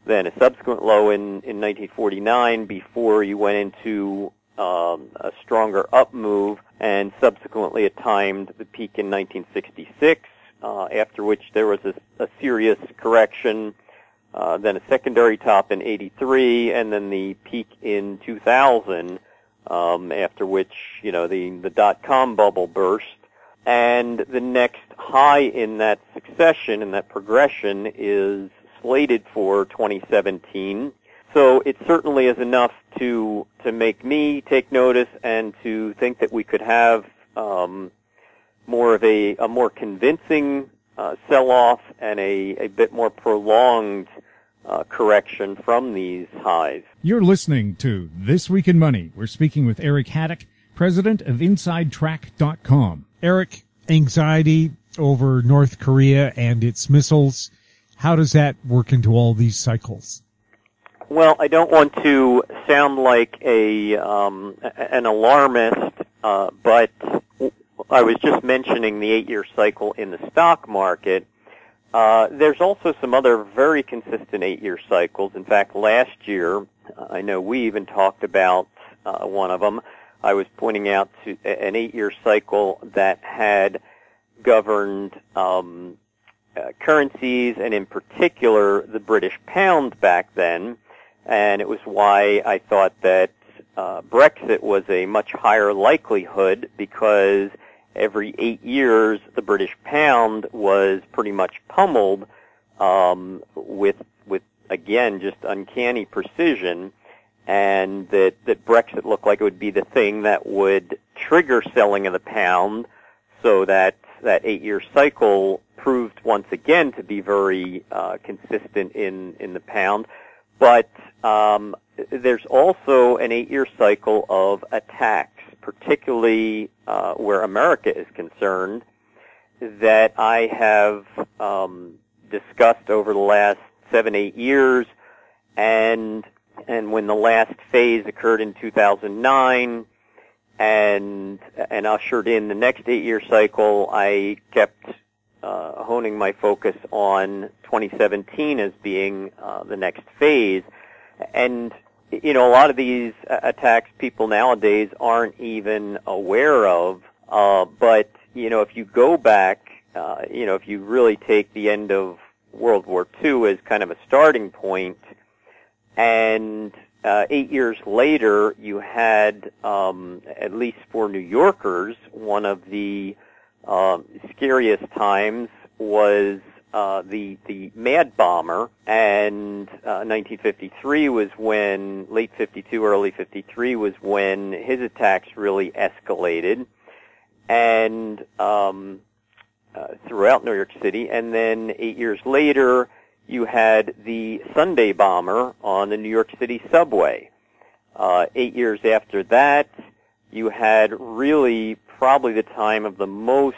M: then a subsequent low in 1949 before you went into a stronger up move, and subsequently it timed the peak in 1966, after which there was a serious correction, then a secondary top in 83, and then the peak in 2000, after which, the dot-com bubble burst. And the next high in that succession, in that progression, is slated for 2017. So it certainly is enough to make me take notice and to think that we could have more of a more convincing sell-off and a bit more prolonged correction from these highs.
A: You're listening to This Week in Money. We're speaking with Eric Hadik, president of InsideTrack.com. Eric, anxiety over North Korea and its missiles, how does that work into all these cycles?
M: Well, I don't want to sound like an alarmist, but I was just mentioning the 8-year cycle in the stock market. There's also some other very consistent 8-year cycles. In fact, last year, I know we even talked about one of them. I was pointing out to an 8-year cycle that had governed currencies, and in particular the British pound back then, and it was why I thought that Brexit was a much higher likelihood, because every 8 years the British pound was pretty much pummeled with again just uncanny precision, and that Brexit looked like it would be the thing that would trigger selling of the pound, so that 8-year cycle proved once again to be very consistent in the pound. But there's also an 8-year cycle of attacks, particularly where America is concerned, that I have discussed over the last 7-8 years, and when the last phase occurred in 2009 and ushered in the next 8-year cycle, I kept honing my focus on 2017 as being the next phase. And a lot of these attacks people nowadays aren't even aware of, but if you go back, if you really take the end of World War II as kind of a starting point, and 8 years later you had, at least for New Yorkers, one of the scariest times was the Mad Bomber, and 1953 was when, late 52, early 53 was when his attacks really escalated, and throughout New York City. And then 8 years later, you had the Sunday Bomber on the New York City subway. 8 years after that, you had really probably the time of the most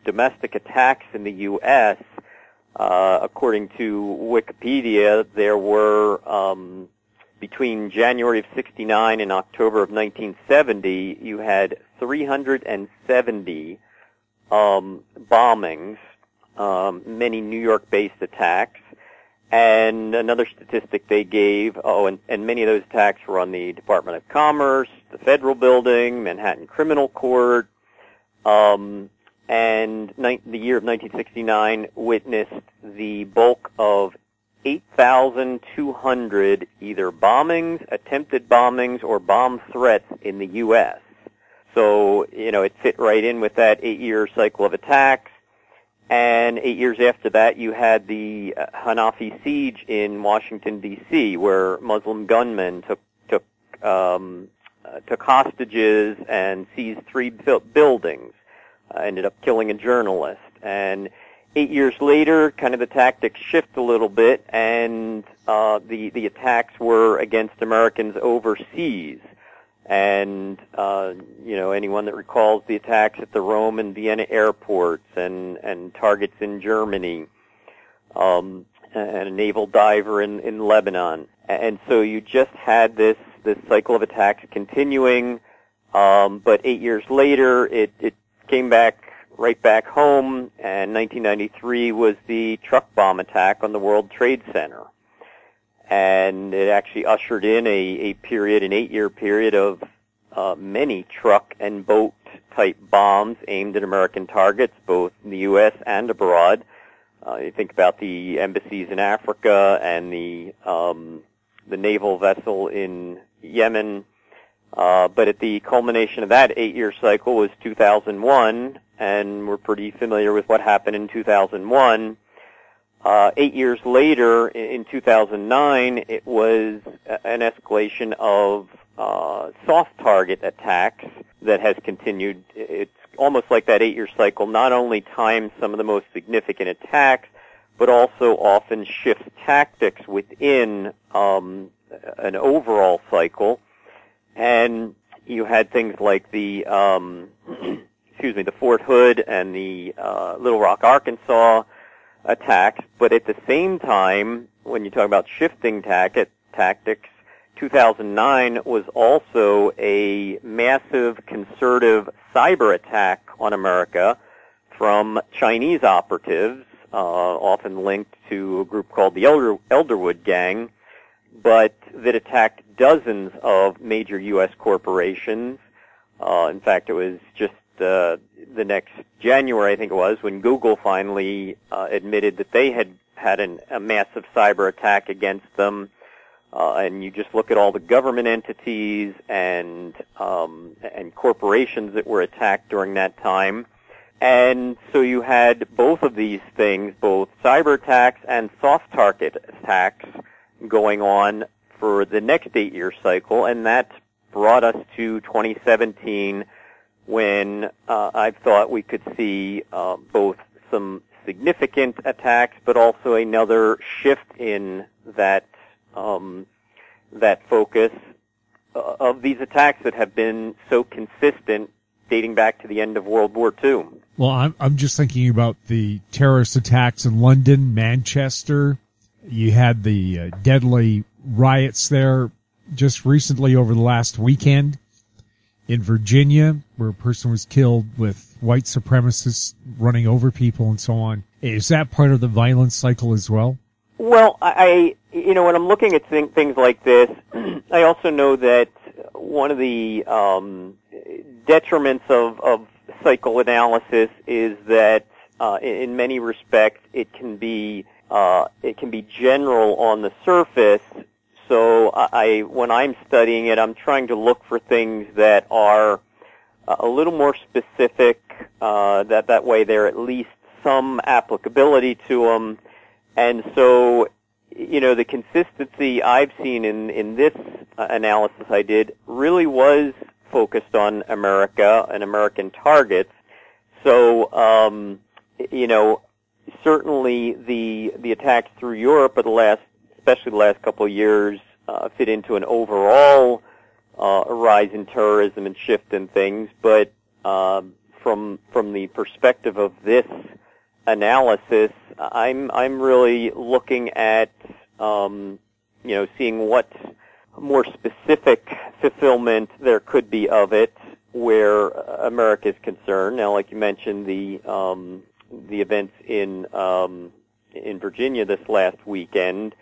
M: domestic attacks in the U.S. According to Wikipedia, there were, between January of 69 and October of 1970, you had 370 bombings, many New York-based attacks. And another statistic they gave, and many of those attacks were on the Department of Commerce, the Federal Building, Manhattan Criminal Court, and the year of 1969 witnessed the bulk of 8,200 either bombings, attempted bombings, or bomb threats in the U.S. So, it fit right in with that 8-year cycle of attacks. And 8 years after that, you had the Hanafi siege in Washington, D.C., where Muslim gunmen took hostages and seized 3 buildings. Ended up killing a journalist. And 8 years later, kind of the tactics shift a little bit, and the attacks were against Americans overseas. And anyone that recalls the attacks at the Rome and Vienna airports and targets in Germany, and and a naval diver in Lebanon. And so you just had this cycle of attacks continuing, but 8 years later it came right back home, and 1993 was the truck bomb attack on the World Trade Center. And it actually ushered in an 8-year period of many truck and boat type bombs aimed at American targets, both in the U.S. and abroad. You think about the embassies in Africa and the naval vessel in Yemen. But at the culmination of that 8-year cycle was 2001, and we're pretty familiar with what happened in 2001. 8 years later, in 2009, it was an escalation of soft target attacks that has continued. It's almost like that 8-year cycle not only times some of the most significant attacks, but also often shifts tactics within an overall cycle. And you had things like the the Fort Hood and the Little Rock, Arkansas attacks, but at the same time, when you talk about shifting tactics, 2009 was also a massive concerted cyber attack on America from Chinese operatives, often linked to a group called the Elderwood Gang, but that attacked dozens of major U.S. corporations. In fact, it was just the next January, I think it was, when Google finally admitted that they had a massive cyber attack against them. And you just look at all the government entities and corporations that were attacked during that time. And so you had both of these things, both cyber attacks and soft target attacks, going on for the next 8-year cycle, and that brought us to 2017, when I thought we could see both some significant attacks, but also another shift in that focus of these attacks that have been so consistent dating back to the end of World War II.
A: Well, I'm just thinking about the terrorist attacks in London, Manchester. You had the deadly riots there just recently over the last weekend in Virginia, where a person was killed with white supremacists running over people and so on. Is that part of the violence cycle as well?
M: Well, when I'm looking at things like this, I also know that one of the detriments of cycle is that in many respects it can be general on the surface. So when I'm studying it, I'm trying to look for things that are a little more specific. That way, there are at least some applicability to them. And so, the consistency I've seen in this analysis I did really was focused on America and American targets. So, certainly the attacks through Europe especially the last couple of years, fit into an overall rise in terrorism and shift in things. But from the perspective of this analysis, I'm really looking at seeing what more specific fulfillment there could be of it where America is concerned. Now, like you mentioned, the events in Virginia this last weekend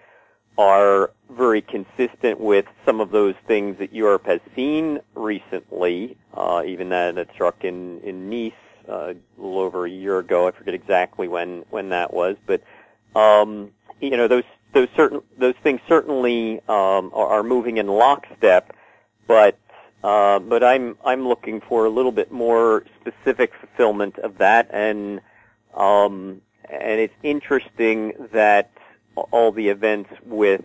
M: are very consistent with some of those things that Europe has seen recently. Even that struck in Nice a little over a year ago. I forget exactly when that was, but those things certainly are moving in lockstep. But I'm looking for a little bit more specific fulfillment of that, and it's interesting that all the events with,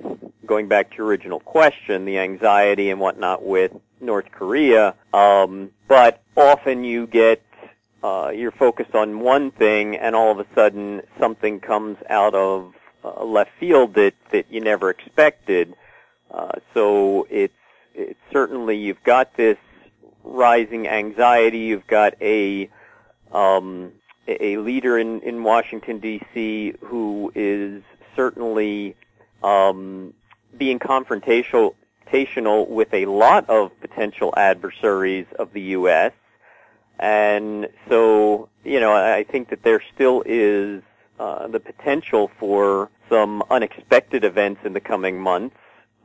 M: going back to your original question, the anxiety and whatnot with North Korea, but often you get, you're focused on one thing and all of a sudden something comes out of left field that you never expected. So it's certainly, you've got this rising anxiety, you've got a leader in Washington, D.C. who is certainly being confrontational with a lot of potential adversaries of the U.S. And so, I think that there still is the potential for some unexpected events in the coming months,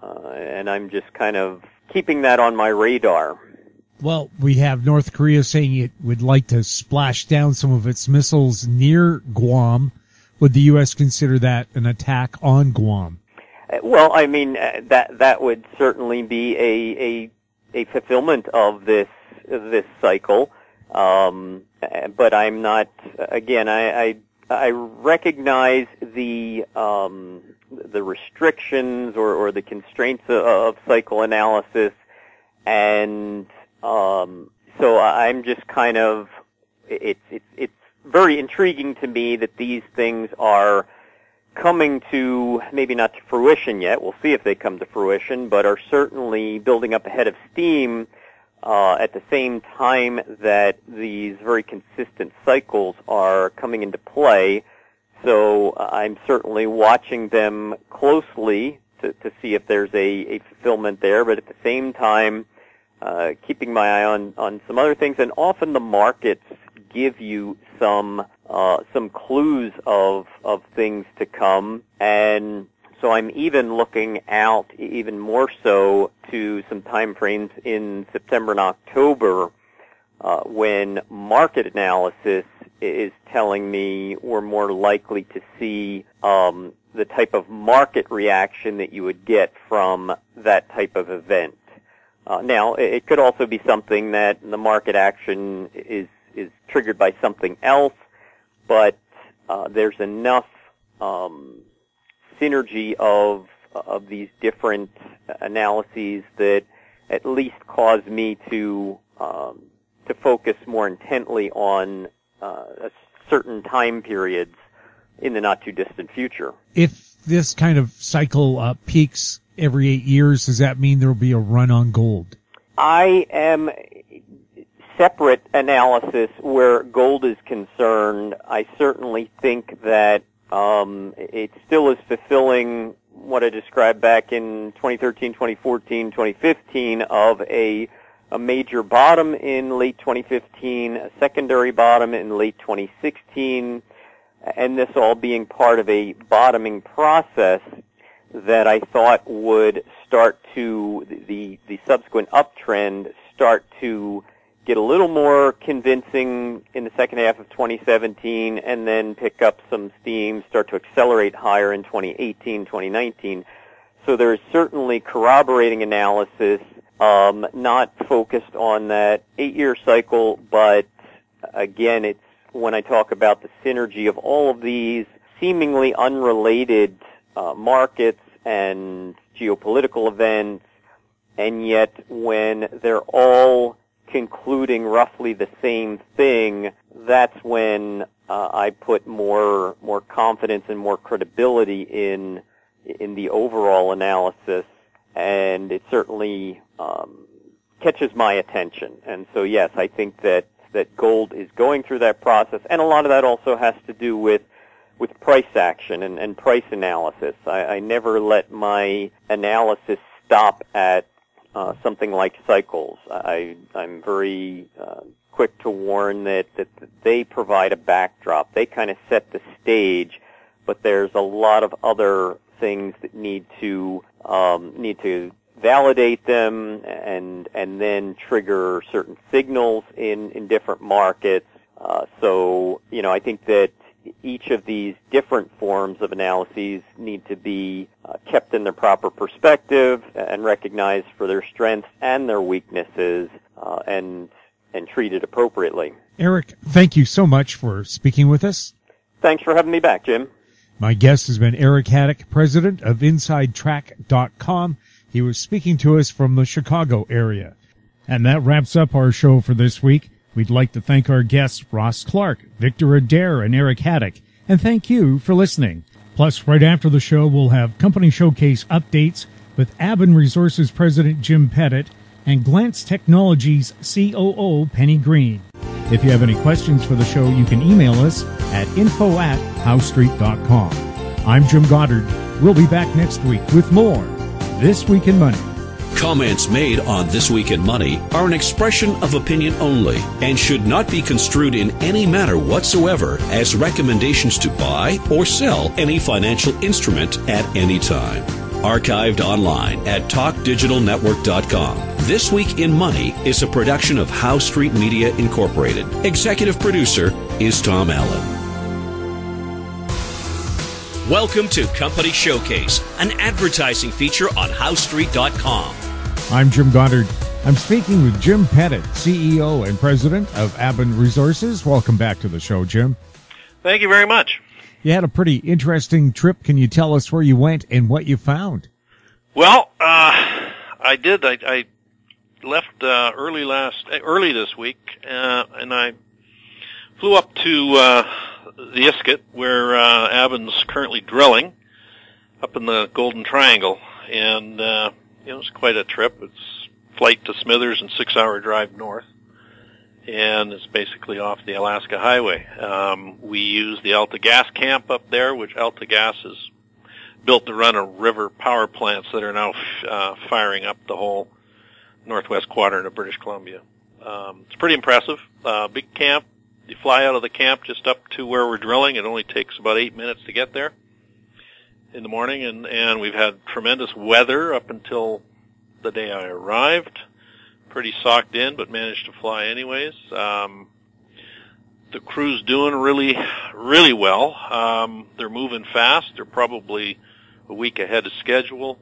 M: and I'm just kind of keeping that on my radar.
A: Well, we have North Korea saying it would like to splash down some of its missiles near Guam. Would the U.S. consider that an attack on Guam?
M: Well, I mean, that would certainly be a fulfillment of this cycle. But I'm not, again, I recognize the restrictions or the constraints of cycle analysis, and so I'm just kind of, it's very intriguing to me that these things are coming to, maybe not to fruition yet, we'll see if they come to fruition, but are certainly building up a head of steam at the same time that these very consistent cycles are coming into play. So I'm certainly watching them closely to see if there's a fulfillment there, but at the same time keeping my eye on some other things. And often the markets give you some clues of things to come, and so I'm even looking out even more so to some time frames in September and October when market analysis is telling me we're more likely to see the type of market reaction that you would get from that type of event. Now, it could also be something that the market action is triggered by something else, but there's enough synergy of these different analyses that at least cause me to focus more intently on certain time periods in the not too distant future.
A: If this kind of cycle peaks every 8 years, does that mean there will be a run on gold?
M: I am separate analysis where gold is concerned. I certainly think that it still is fulfilling what I described back in 2013, 2014, 2015 of a major bottom in late 2015, a secondary bottom in late 2016, and this all being part of a bottoming process that I thought would start to, the subsequent uptrend start to get a little more convincing in the second half of 2017 and then pick up some steam, start to accelerate higher in 2018, 2019. So there is certainly corroborating analysis, not focused on that 8-year cycle, but again, it's when I talk about the synergy of all of these seemingly unrelated markets and geopolitical events, and yet when they're all concluding roughly the same thing, that's when I put more confidence and more credibility in the overall analysis, and it certainly catches my attention. And so yes, I think that gold is going through that process, and a lot of that also has to do with price action and price analysis. I never let my analysis stop at something like cycles. I'm very quick to warn that they provide a backdrop. They kind of set the stage, but there's a lot of other things that need to validate them and then trigger certain signals in different markets. So I think that each of these different forms of analyses need to be kept in their proper perspective and recognized for their strengths and their weaknesses, and treated appropriately.
A: Eric, thank you so much for speaking with us.
M: Thanks for having me back, Jim.
A: My guest has been Eric Hadik, president of InsideTrack.com. He was speaking to us from the Chicago area. And that wraps up our show for this week. We'd like to thank our guests Ross Clark, Victor Adair, and Eric Hadik, and thank you for listening. Plus, right after the show, we'll have company showcase updates with Aven Resources President Jim Pettit and Glance Technologies COO Penny Green. If you have any questions for the show, you can email us at info@howstreet.com. I'm Jim Goddard. We'll be back next week with more This Week in Money.
C: Comments made on This Week in Money are an expression of opinion only and should not be construed in any manner whatsoever as recommendations to buy or sell any financial instrument at any time. Archived online at talkdigitalnetwork.com. This Week in Money is a production of House Street Media Incorporated. Executive producer is Tom Allen.
N: Welcome to Company Showcase, an advertising feature on HouseStreet.com.
A: I'm Jim Goddard. I'm speaking with Jim Pettit, CEO and President of Aven Resources. Welcome back to the show, Jim.
D: Thank you very much.
A: You had a pretty interesting trip. Can you tell us where you went and what you found?
D: Well, I did. I left early this week, and I flew up to the Iskut, where Aben's currently drilling, up in the Golden Triangle, and it's quite a trip. It's flight to Smithers and 6-hour drive north. And it's basically off the Alaska Highway. We use the Alta Gas camp up there, which Alta Gas is built to run a river power plants that are now firing up the whole northwest quadrant of British Columbia. It's pretty impressive. Big camp. You fly out of the camp just up to where we're drilling. It only takes about 8 minutes to get there in the morning, and we've had tremendous weather up until the day I arrived. Pretty socked in, but managed to fly anyways. The crew's doing really, really well. They're moving fast. They're probably a week ahead of schedule.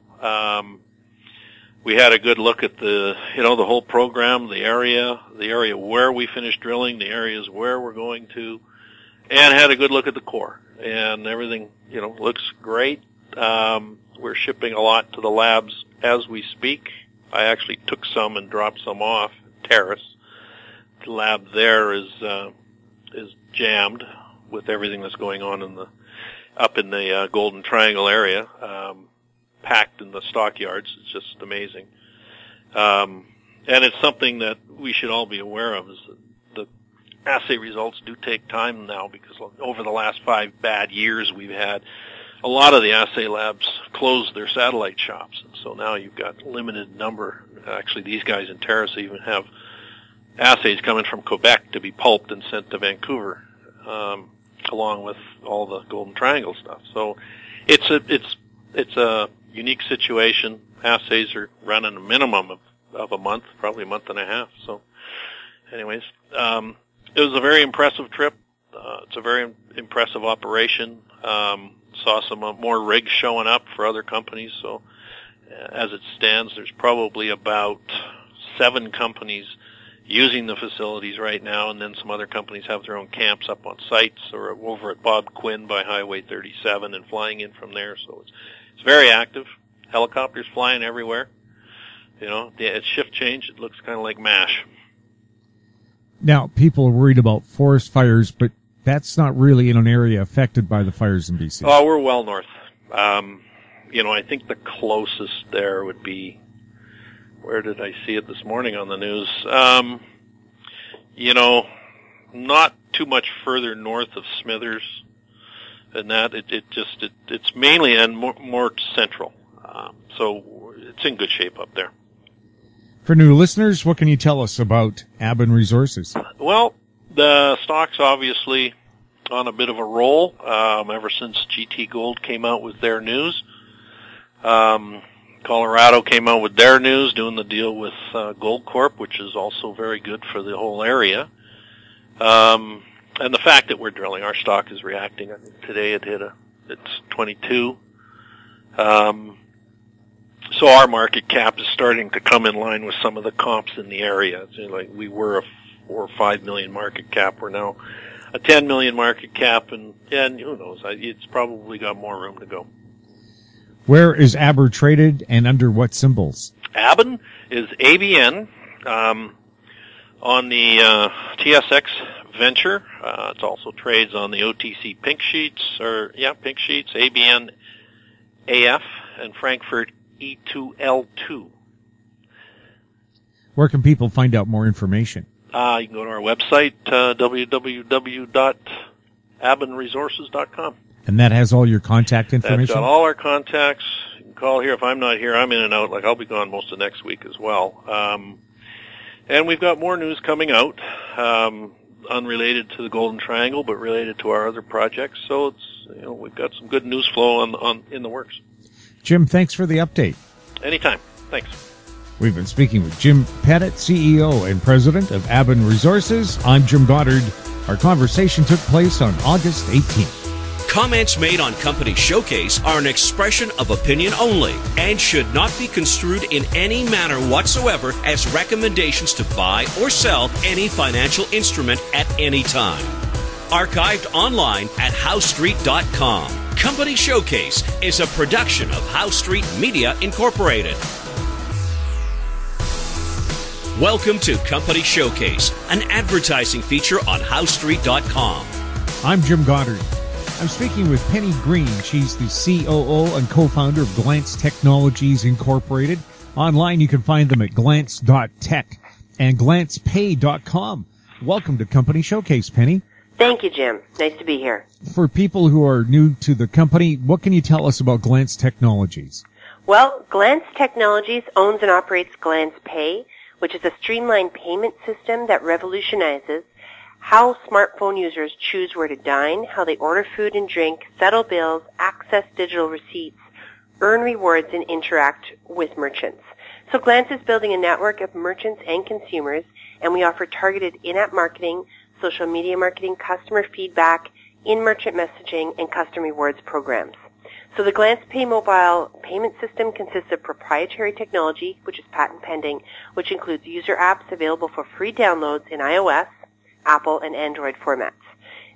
D: We had a good look at the whole program, the area where we finished drilling, the areas where we're going to, and had a good look at the core. And everything, looks great. We're shipping a lot to the labs as we speak. I actually took some and dropped some off Terrace. The lab there is jammed with everything that's going on up in the Golden Triangle area, packed in the stockyards. It's just amazing. And it's something that we should all be aware of, is that the assay results do take time now, because over the last 5 bad years we've had a lot of the assay labs closed their satellite shops. So now you've got limited number. Actually, these guys in Terrace even have assays coming from Quebec to be pulped and sent to Vancouver, along with all the Golden Triangle stuff. So it's a unique situation. Assays are running a minimum of a month, probably a month and a half. So anyways, it was a very impressive trip. It's a very impressive operation. Saw some more rigs showing up for other companies. So as it stands, there's probably about 7 companies using the facilities right now, and then some other companies have their own camps up on sites or over at Bob Quinn by Highway 37 and flying in from there. So it's very active. Helicopters flying everywhere. It's shift change. It looks kind of like MASH.
A: Now, people are worried about forest fires, but that's not really in an area affected by the fires in BC.
D: Oh, we're well north. I think the closest there would be, where did I see it this morning on the news? Not too much further north of Smithers than that. It's mainly and more central. So it's in good shape up there.
A: For new listeners, what can you tell us about Aben Resources?
D: Well, the stock's obviously on a bit of a roll ever since GT Gold came out with their news. Colorado came out with their news, doing the deal with Gold Corp, which is also very good for the whole area. And the fact that we're drilling, our stock is reacting. I think today it's 22. So our market cap is starting to come in line with some of the comps in the area. It's like we were a 4 or 5 million market cap. We're now a 10 million market cap, and who knows? It's probably got more room to go.
A: Where is Aber traded and under what symbols?
D: Aben is ABN on the TSX Venture. It also trades on the OTC Pink Sheets, ABN AF, and Frankfurt E2L2.
A: Where can people find out more information?
D: You can go to our website, www.abenresources.com.
A: And that has all your contact information?
O: That's got all our contacts. You can call here. If I'm not here, I'm in and out. Like, I'll be gone most of next week as well. And we've got more news coming out, unrelated to the Golden Triangle, but related to our other projects. So it's, we've got some good news flow in the works.
A: Jim, thanks for the update.
O: Anytime. Thanks.
A: We've been speaking with Jim Pettit, CEO and President of Aven Resources. I'm Jim Goddard. Our conversation took place on August 18th.
N: Comments made on Company Showcase are an expression of opinion only and should not be construed in any manner whatsoever as recommendations to buy or sell any financial instrument at any time. Archived online at howstreet.com. Company Showcase is a production of How Street Media Incorporated. Welcome to Company Showcase, an advertising feature on howstreet.com.
A: I'm Jim Goddard. I'm speaking with Penny Green. She's the COO and co-founder of Glance Technologies Incorporated. Online, you can find them at glance.tech and glancepay.com. Welcome to Company Showcase, Penny.
B: Thank you, Jim. Nice to be here.
A: For people who are new to the company, what can you tell us about Glance Technologies?
B: Well, Glance Technologies owns and operates Glance Pay, which is a streamlined payment system that revolutionizes how smartphone users choose where to dine, how they order food and drink, settle bills, access digital receipts, earn rewards, and interact with merchants. So Glance is building a network of merchants and consumers, and we offer targeted in-app marketing, social media marketing, customer feedback, in-merchant messaging, and custom rewards programs. So the Glance Pay mobile payment system consists of proprietary technology, which is patent pending, which includes user apps available for free downloads in iOS, Apple, and Android formats.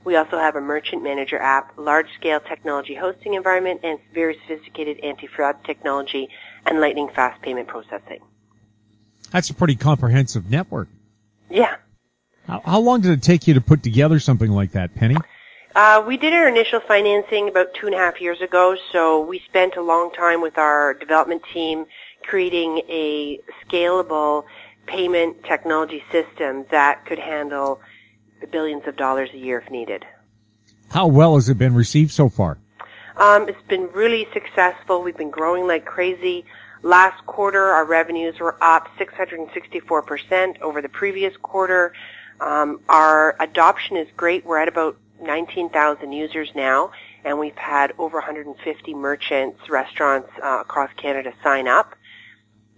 B: We also have a merchant manager app, large-scale technology hosting environment, and very sophisticated anti-fraud technology and lightning-fast payment processing.
A: That's a pretty comprehensive network.
B: Yeah.
A: How long did it take you to put together something like that, Penny?
B: We did our initial financing about 2.5 years ago, so we spent a long time with our development team creating a scalable payment technology system that could handle billions of dollars a year if needed.
A: How well has it been received so far?
B: It's been really successful. We've been growing like crazy. Last quarter, our revenues were up 664% over the previous quarter. Our adoption is great. We're at about 19,000 users now, and we've had over 150 merchants, restaurants across Canada sign up.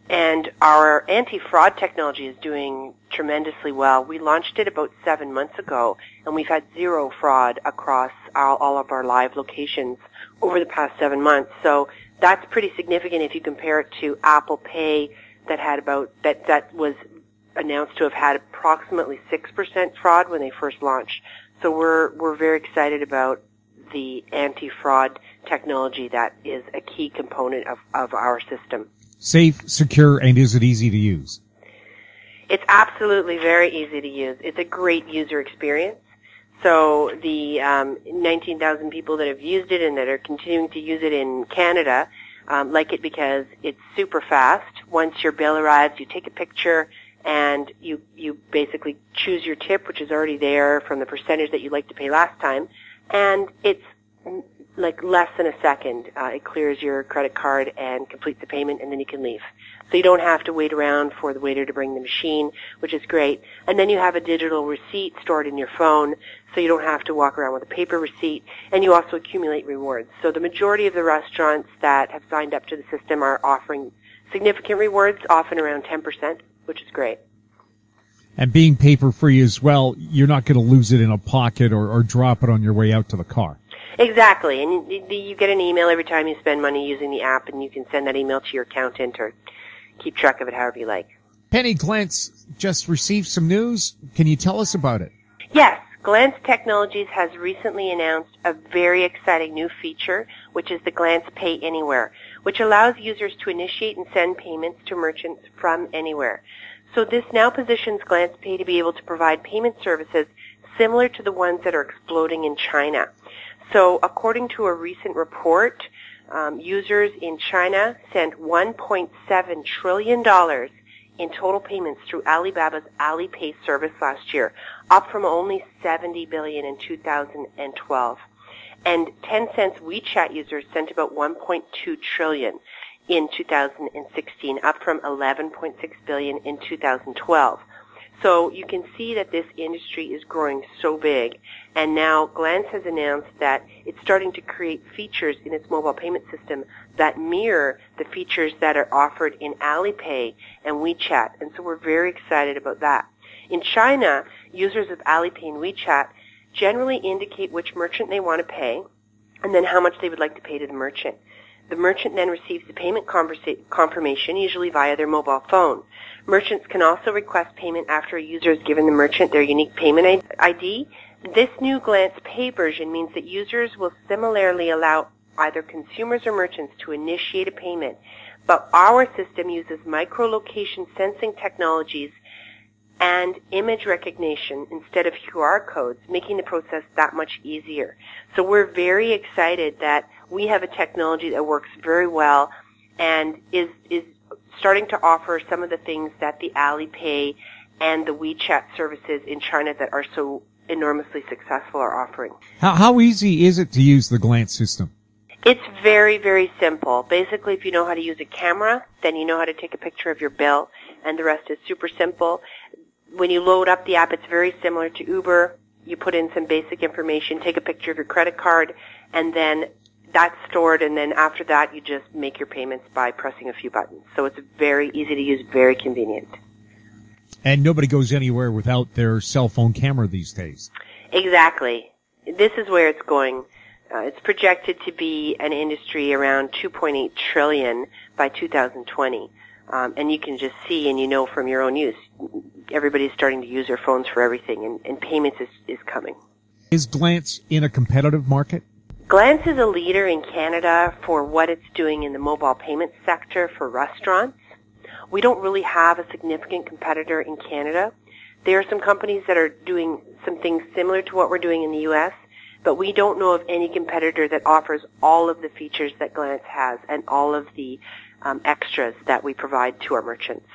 B: And our anti-fraud technology is doing tremendously well. We launched it about 7 months ago, and we've had zero fraud across all of our live locations over the past 7 months. So that's pretty significant if you compare it to Apple Pay that was announced to have had approximately 6% fraud when they first launched. So we're very excited about the anti-fraud technology that is a key component of our system.
A: Safe, secure, and is it easy to use?
B: It's absolutely very easy to use. It's a great user experience. So the 19,000 people that have used it and that are continuing to use it in Canada like it because it's super fast. Once your bill arrives, you take a picture and you basically choose your tip, which is already there from the percentage that you'd like to pay last time, and it's like less than a second. It clears your credit card and completes the payment, and then you can leave. So you don't have to wait around for the waiter to bring the machine, which is great. And then you have a digital receipt stored in your phone, so you don't have to walk around with a paper receipt, and you also accumulate rewards. So the majority of the restaurants that have signed up to the system are offering significant rewards, often around 10%, which is great.
A: And being paper-free as well, you're not going to lose it in a pocket or drop it on your way out to the car.
B: Exactly, and you get an email every time you spend money using the app, and you can send that email to your accountant or keep track of it however you like.
A: Penny, Glance just received some news. Can you tell us about it?
B: Yes, Glance Technologies has recently announced a very exciting new feature, which is the Glance Pay Anywhere, which allows users to initiate and send payments to merchants from anywhere. So this now positions Glance Pay to be able to provide payment services similar to the ones that are exploding in China. So according to a recent report, users in China sent $1.7 trillion in total payments through Alibaba's Alipay service last year, up from only $70 billion in 2012. And Tencent's WeChat users sent about 1.2 trillion in 2016, up from 11.6 billion in 2012. So you can see that this industry is growing so big, and now Glance has announced that it's starting to create features in its mobile payment system that mirror the features that are offered in Alipay and WeChat, and so we're very excited about that. In China, users of Alipay and WeChat generally indicate which merchant they want to pay and then how much they would like to pay to the merchant. The merchant then receives the payment confirmation, usually via their mobile phone. Merchants can also request payment after a user has given the merchant their unique payment ID. This new Glance Pay version means that users will similarly allow either consumers or merchants to initiate a payment, but our system uses micro-location sensing technologies and image recognition instead of QR codes, making the process that much easier. So we're very excited that we have a technology that works very well and is starting to offer some of the things that the Alipay and the WeChat services in China that are so enormously successful are offering.
A: How easy is it to use the Glance system?
B: It's very, very simple. Basically, if you know how to use a camera, then you know how to take a picture of your bill, and the rest is super simple. When you load up the app, it's very similar to Uber. You put in some basic information, take a picture of your credit card, and then that's stored, and then after that, you just make your payments by pressing a few buttons. So it's very easy to use, very convenient.
A: And nobody goes anywhere without their cell phone camera these days.
B: Exactly. This is where it's going. It's projected to be an industry around 2.8 trillion by 2020. And you can just see and you know from your own use, everybody's starting to use their phones for everything, and payments is coming.
A: Is Glance in a competitive market?
B: Glance is a leader in Canada for what it's doing in the mobile payment sector for restaurants. We don't really have a significant competitor in Canada. There are some companies that are doing some things similar to what we're doing in the U.S., but we don't know of any competitor that offers all of the features that Glance has and all of the extras that we provide to our merchants.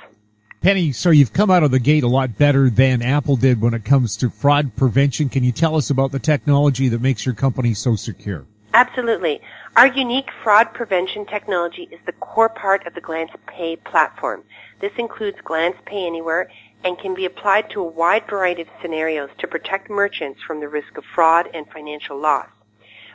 A: Penny, so you've come out of the gate a lot better than Apple did when it comes to fraud prevention. Can you tell us about the technology that makes your company so secure?
B: Absolutely. Our unique fraud prevention technology is the core part of the Glance Pay platform. This includes Glance Pay Anywhere and can be applied to a wide variety of scenarios to protect merchants from the risk of fraud and financial loss.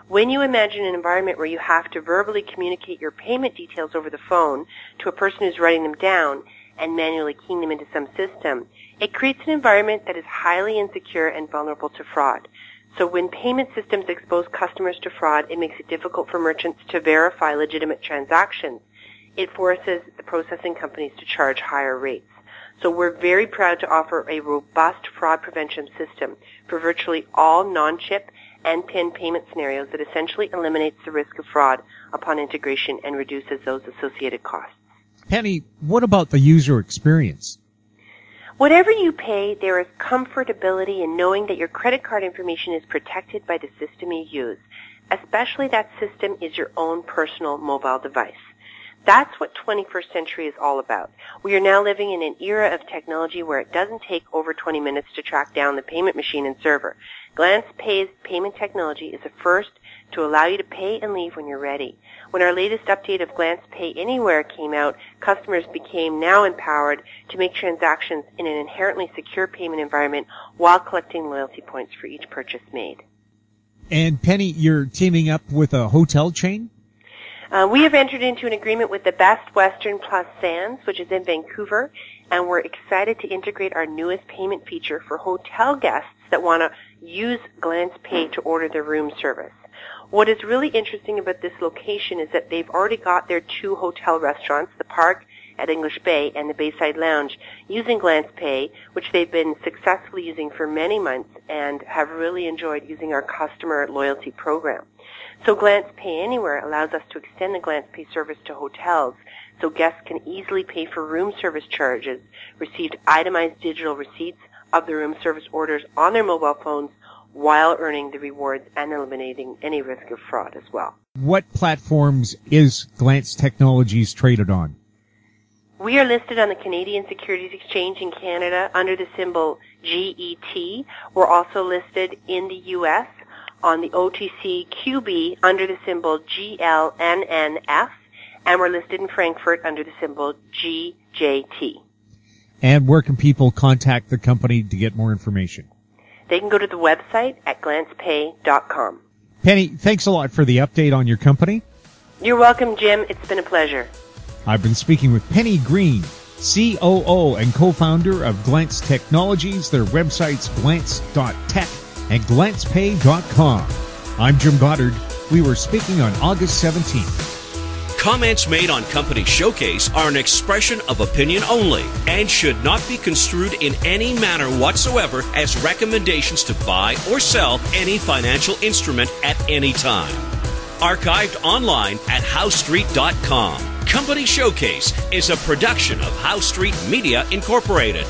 B: When you imagine an environment where you have to verbally communicate your payment details over the phone to a person who's writing them down and manually keying them into some system, it creates an environment that is highly insecure and vulnerable to fraud. So when payment systems expose customers to fraud, it makes it difficult for merchants to verify legitimate transactions. It forces the processing companies to charge higher rates. So we're very proud to offer a robust fraud prevention system for virtually all non-chip and PIN payment scenarios that essentially eliminates the risk of fraud upon integration and reduces those associated costs.
A: Penny, what about the user experience?
B: Whatever you pay, there is comfortability in knowing that your credit card information is protected by the system you use, especially that system is your own personal mobile device. That's what 21st century is all about. We are now living in an era of technology where it doesn't take over 20 minutes to track down the payment machine and server. Glance Pay's payment technology is a first to allow you to pay and leave when you're ready. When our latest update of Glance Pay Anywhere came out, customers became now empowered to make transactions in an inherently secure payment environment while collecting loyalty points for each purchase made.
A: And Penny, you're teaming up with a hotel chain?
B: We have entered into an agreement with the Best Western Plus Sands, which is in Vancouver, and we're excited to integrate our newest payment feature for hotel guests that want to use Glance Pay to order their room service. What is really interesting about this location is that they've already got their 2 hotel restaurants, the Park at English Bay and the Bayside Lounge, using Glance Pay, which they've been successfully using for many months and have really enjoyed using our customer loyalty program. So Glance Pay Anywhere allows us to extend the Glance Pay service to hotels so guests can easily pay for room service charges, receive itemized digital receipts of the room service orders on their mobile phones while earning the rewards and eliminating any risk of fraud as well.
A: What platforms is Glance Technologies traded on?
B: We are listed on the Canadian Securities Exchange in Canada under the symbol GET. We're also listed in the U.S. on the OTCQB under the symbol GLNNF, and we're listed in Frankfurt under the symbol GJT.
A: And where can people contact the company to get more information?
B: They can go to the website at glancepay.com.
A: Penny, thanks a lot for the update on your company.
B: You're welcome, Jim. It's been a pleasure.
A: I've been speaking with Penny Green, COO and co-founder of Glance Technologies. Their website's glance.tech and glancepay.com. I'm Jim Goddard. We were speaking on August 17th.
N: Comments made on Company Showcase are an expression of opinion only and should not be construed in any manner whatsoever as recommendations to buy or sell any financial instrument at any time. Archived online at howstreet.com. Company Showcase is a production of How Street Media Incorporated.